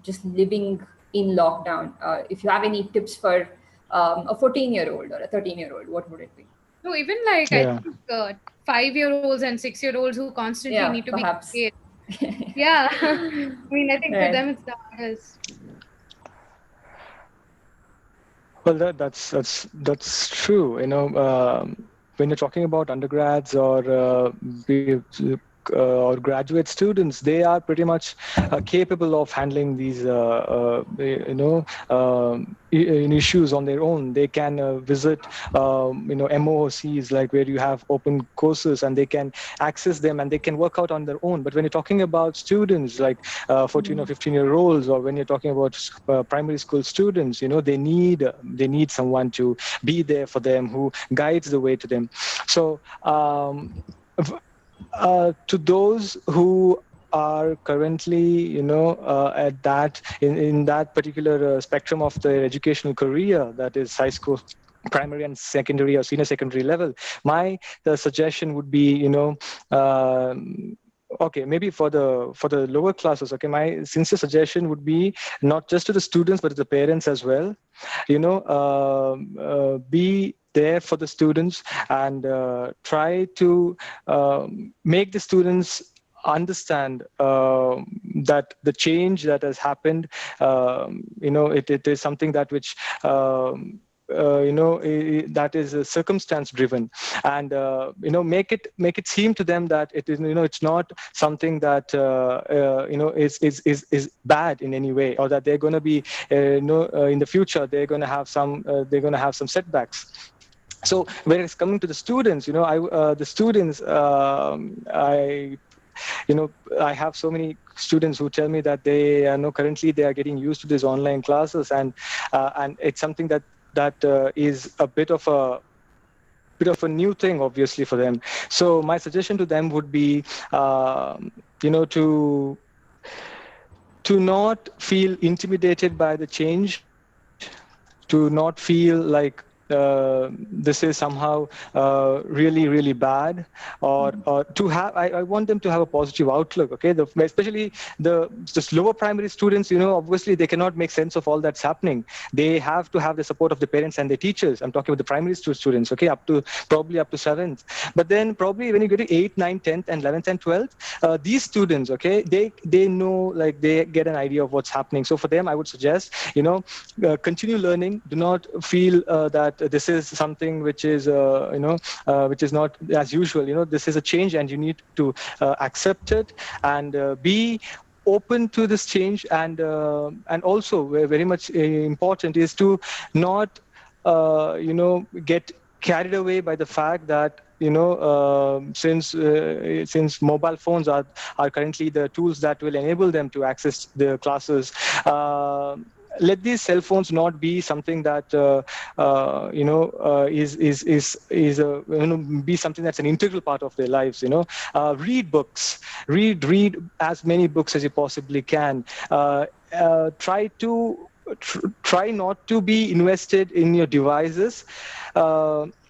just living in lockdown, if you have any tips for a 14-year-old or a 13-year-old, what would it be? no, even like I Yeah. think 5-year-olds and 6-year-olds who constantly Yeah, need to be perhaps. engaged. Yeah, I mean, I think for Right. them it's the hardest. Well, that's true. When you're talking about undergrads or graduate students, they are pretty much capable of handling these issues on their own. They can visit MOOCs, like where you have open courses, and they can access them and they can work out on their own. But when you're talking about students like 14 or 15-year-olds, or when you're talking about primary school students, they need someone to be there for them, who guides the way to them. So to those who are currently, at that in that particular spectrum of their educational career, that is high school, primary and secondary or senior secondary level, the suggestion would be, okay, maybe for the lower classes, okay, my sincere suggestion would be not just to the students but to the parents as well. Be there for the students, and try to make the students understand that the change that has happened, it is something that which that is circumstance driven, and make it seem to them that it is, it's not something that is bad in any way, or that they're going to be in the future they're going to have some setbacks. So when it's coming to the students, the students, I have so many students who tell me that they currently they are getting used to these online classes, and it's something that is a bit of a new thing, obviously, for them. So my suggestion to them would be, to not feel intimidated by the change, to not feel like this is somehow really, really bad, or to have, I want them to have a positive outlook. Okay, especially the lower primary students, obviously they cannot make sense of all that's happening. They have to have the support of the parents and the teachers. I'm talking about the primary students, okay, probably up to 7th. But then probably when you get to 8th, 9th, 10th, and 11th and 12th, these students, okay, they know, like, they get an idea of what's happening. So for them, I would suggest, continue learning. Do not feel that this is something which is which is not as usual. This is a change, and you need to accept it, and be open to this change. And also very much important is to not get carried away by the fact that since mobile phones are currently the tools that will enable them to access the classes, let these cell phones not be something that be something that's an integral part of their lives. Read books, read as many books as you possibly can. Try not to be invested in your devices.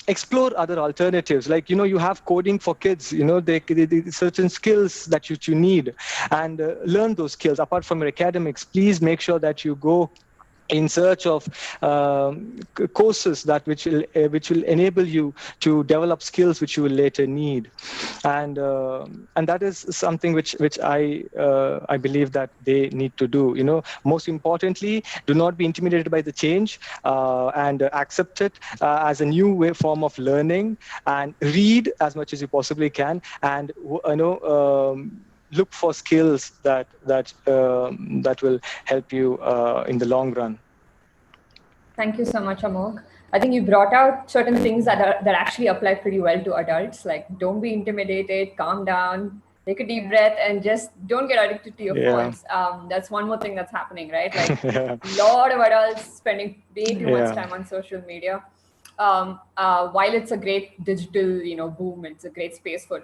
Explore other alternatives, like you have coding for kids. They certain skills that you need, and learn those skills apart from your academics. Please make sure that you go in search of courses which will enable you to develop skills which you will later need, and that is something which I believe that they need to do. Most importantly, do not be intimidated by the change, and accept it as a new form of learning, and read as much as you possibly can, and look for skills that will help you in the long run. Thank you so much, Amog. I think you brought out certain things that actually apply pretty well to adults. Like, don't be intimidated, calm down, take a deep breath, and just don't get addicted to your phones. That's one more thing that's happening, right? Like, a lot of adults spending way too much time on social media. While it's a great digital, boom, it's a great space for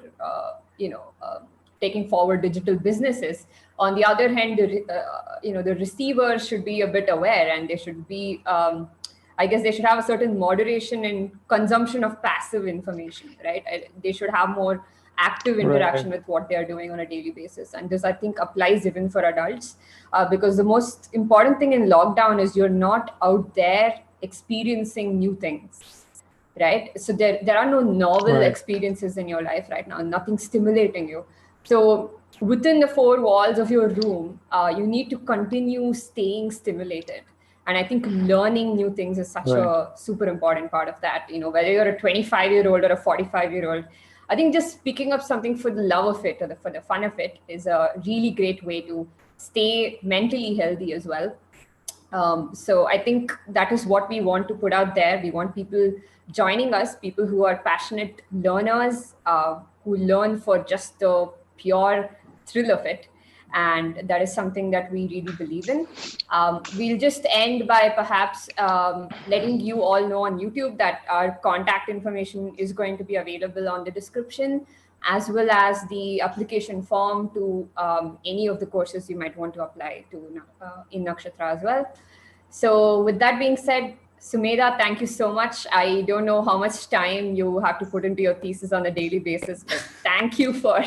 taking forward digital businesses. On the other hand, the receivers should be a bit aware, and they should be, I guess, they should have a certain moderation in consumption of passive information, right? They should have more active interaction with what they are doing on a daily basis. And this, I think, applies even for adults, because the most important thing in lockdown is you're not out there experiencing new things, right? So there are no novel experiences in your life right now, nothing stimulating you. So within the four walls of your room, you need to continue staying stimulated. And I think learning new things is such a super important part of that. Whether you're a 25-year-old or a 45-year-old, I think just picking up something for the love of it, or for the fun of it, is a really great way to stay mentally healthy as well. So I think that is what we want to put out there. We want people joining us, people who are passionate learners, who learn for just the pure thrill of it. And that is something that we really believe in. We'll just end by perhaps letting you all know on YouTube that our contact information is going to be available on the description, as well as the application form to any of the courses you might want to apply to in Naxxatra as well. So with that being said, Sumida, thank you so much. I don't know how much time you have to put into your thesis on a daily basis, but thank you for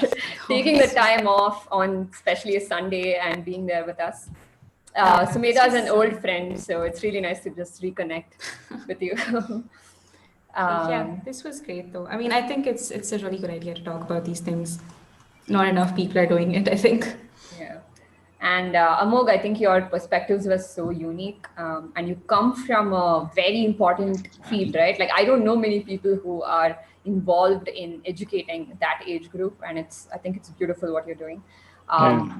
taking the time off on especially a Sunday and being there with us. Sumida is an old friend, so it's really nice to just reconnect with you. Yeah, this was great though. I mean, I think it's a really good idea to talk about these things. not enough people are doing it, I think. Yeah. And Amog, I think your perspectives were so unique, and you come from a very important field, right? Like, I don't know many people who are involved in educating that age group, and I think it's beautiful what you're doing.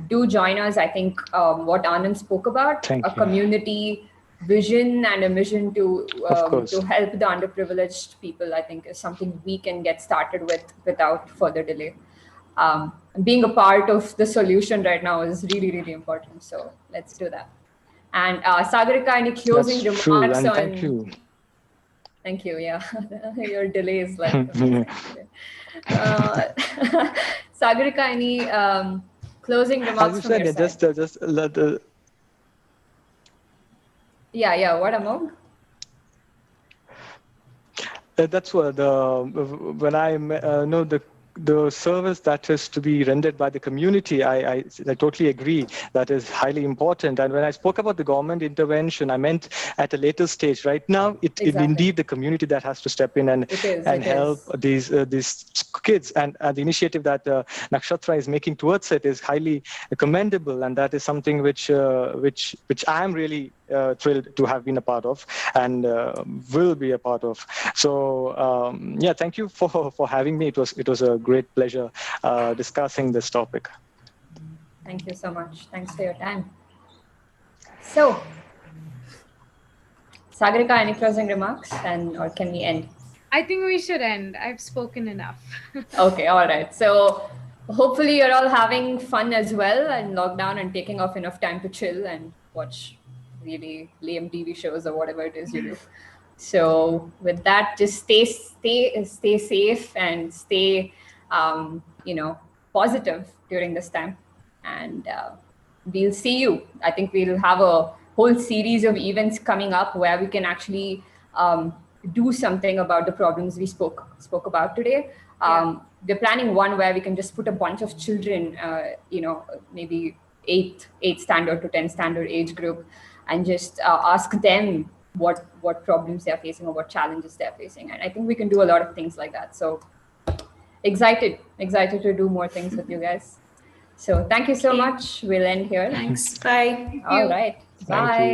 Do join us. I think what Anand spoke about, Thank a you. community vision and a mission Of course. to help the underprivileged people, I think, is something we can get started with without further delay. Being a part of the solution right now is really, really important. So let's do that. And Sagarika, any closing That's true, remarks and on? thank you. Thank you. Yeah, your delay is like amazing. Sagarika, any closing As remarks you from your said, side? just let the. Yeah. What, Amog? That's what when I know the service that is to be rendered by the community, I totally agree. That is highly important. And when I spoke about the government intervention, I meant at a later stage. Right now, it indeed the community that has to step in and help these kids. And the initiative that Naxxatra is making towards it is highly commendable, and that is something which I am really thrilled to have been a part of and will be a part of. So yeah, thank you for having me. It was a great pleasure discussing this topic. Thank you so much. Thanks for your time. So, Sagarika, any closing remarks, or can we end? I think we should end. I've spoken enough. Okay, all right. So hopefully you're all having fun as well in lockdown and taking off enough time to chill and watch really lame TV shows or whatever it is you do. So with that, just stay safe and stay, positive during this time. And we'll see you. I think we'll have a whole series of events coming up where we can actually do something about the problems we spoke about today. We're planning one where we can just put a bunch of children, maybe 8 standard to 10 standard age group, and just ask them what problems they're facing or what challenges they're facing. And I think we can do a lot of things like that. So excited to do more things with you guys. So thank you so much. We'll end here. Thanks. Bye. All right. Bye.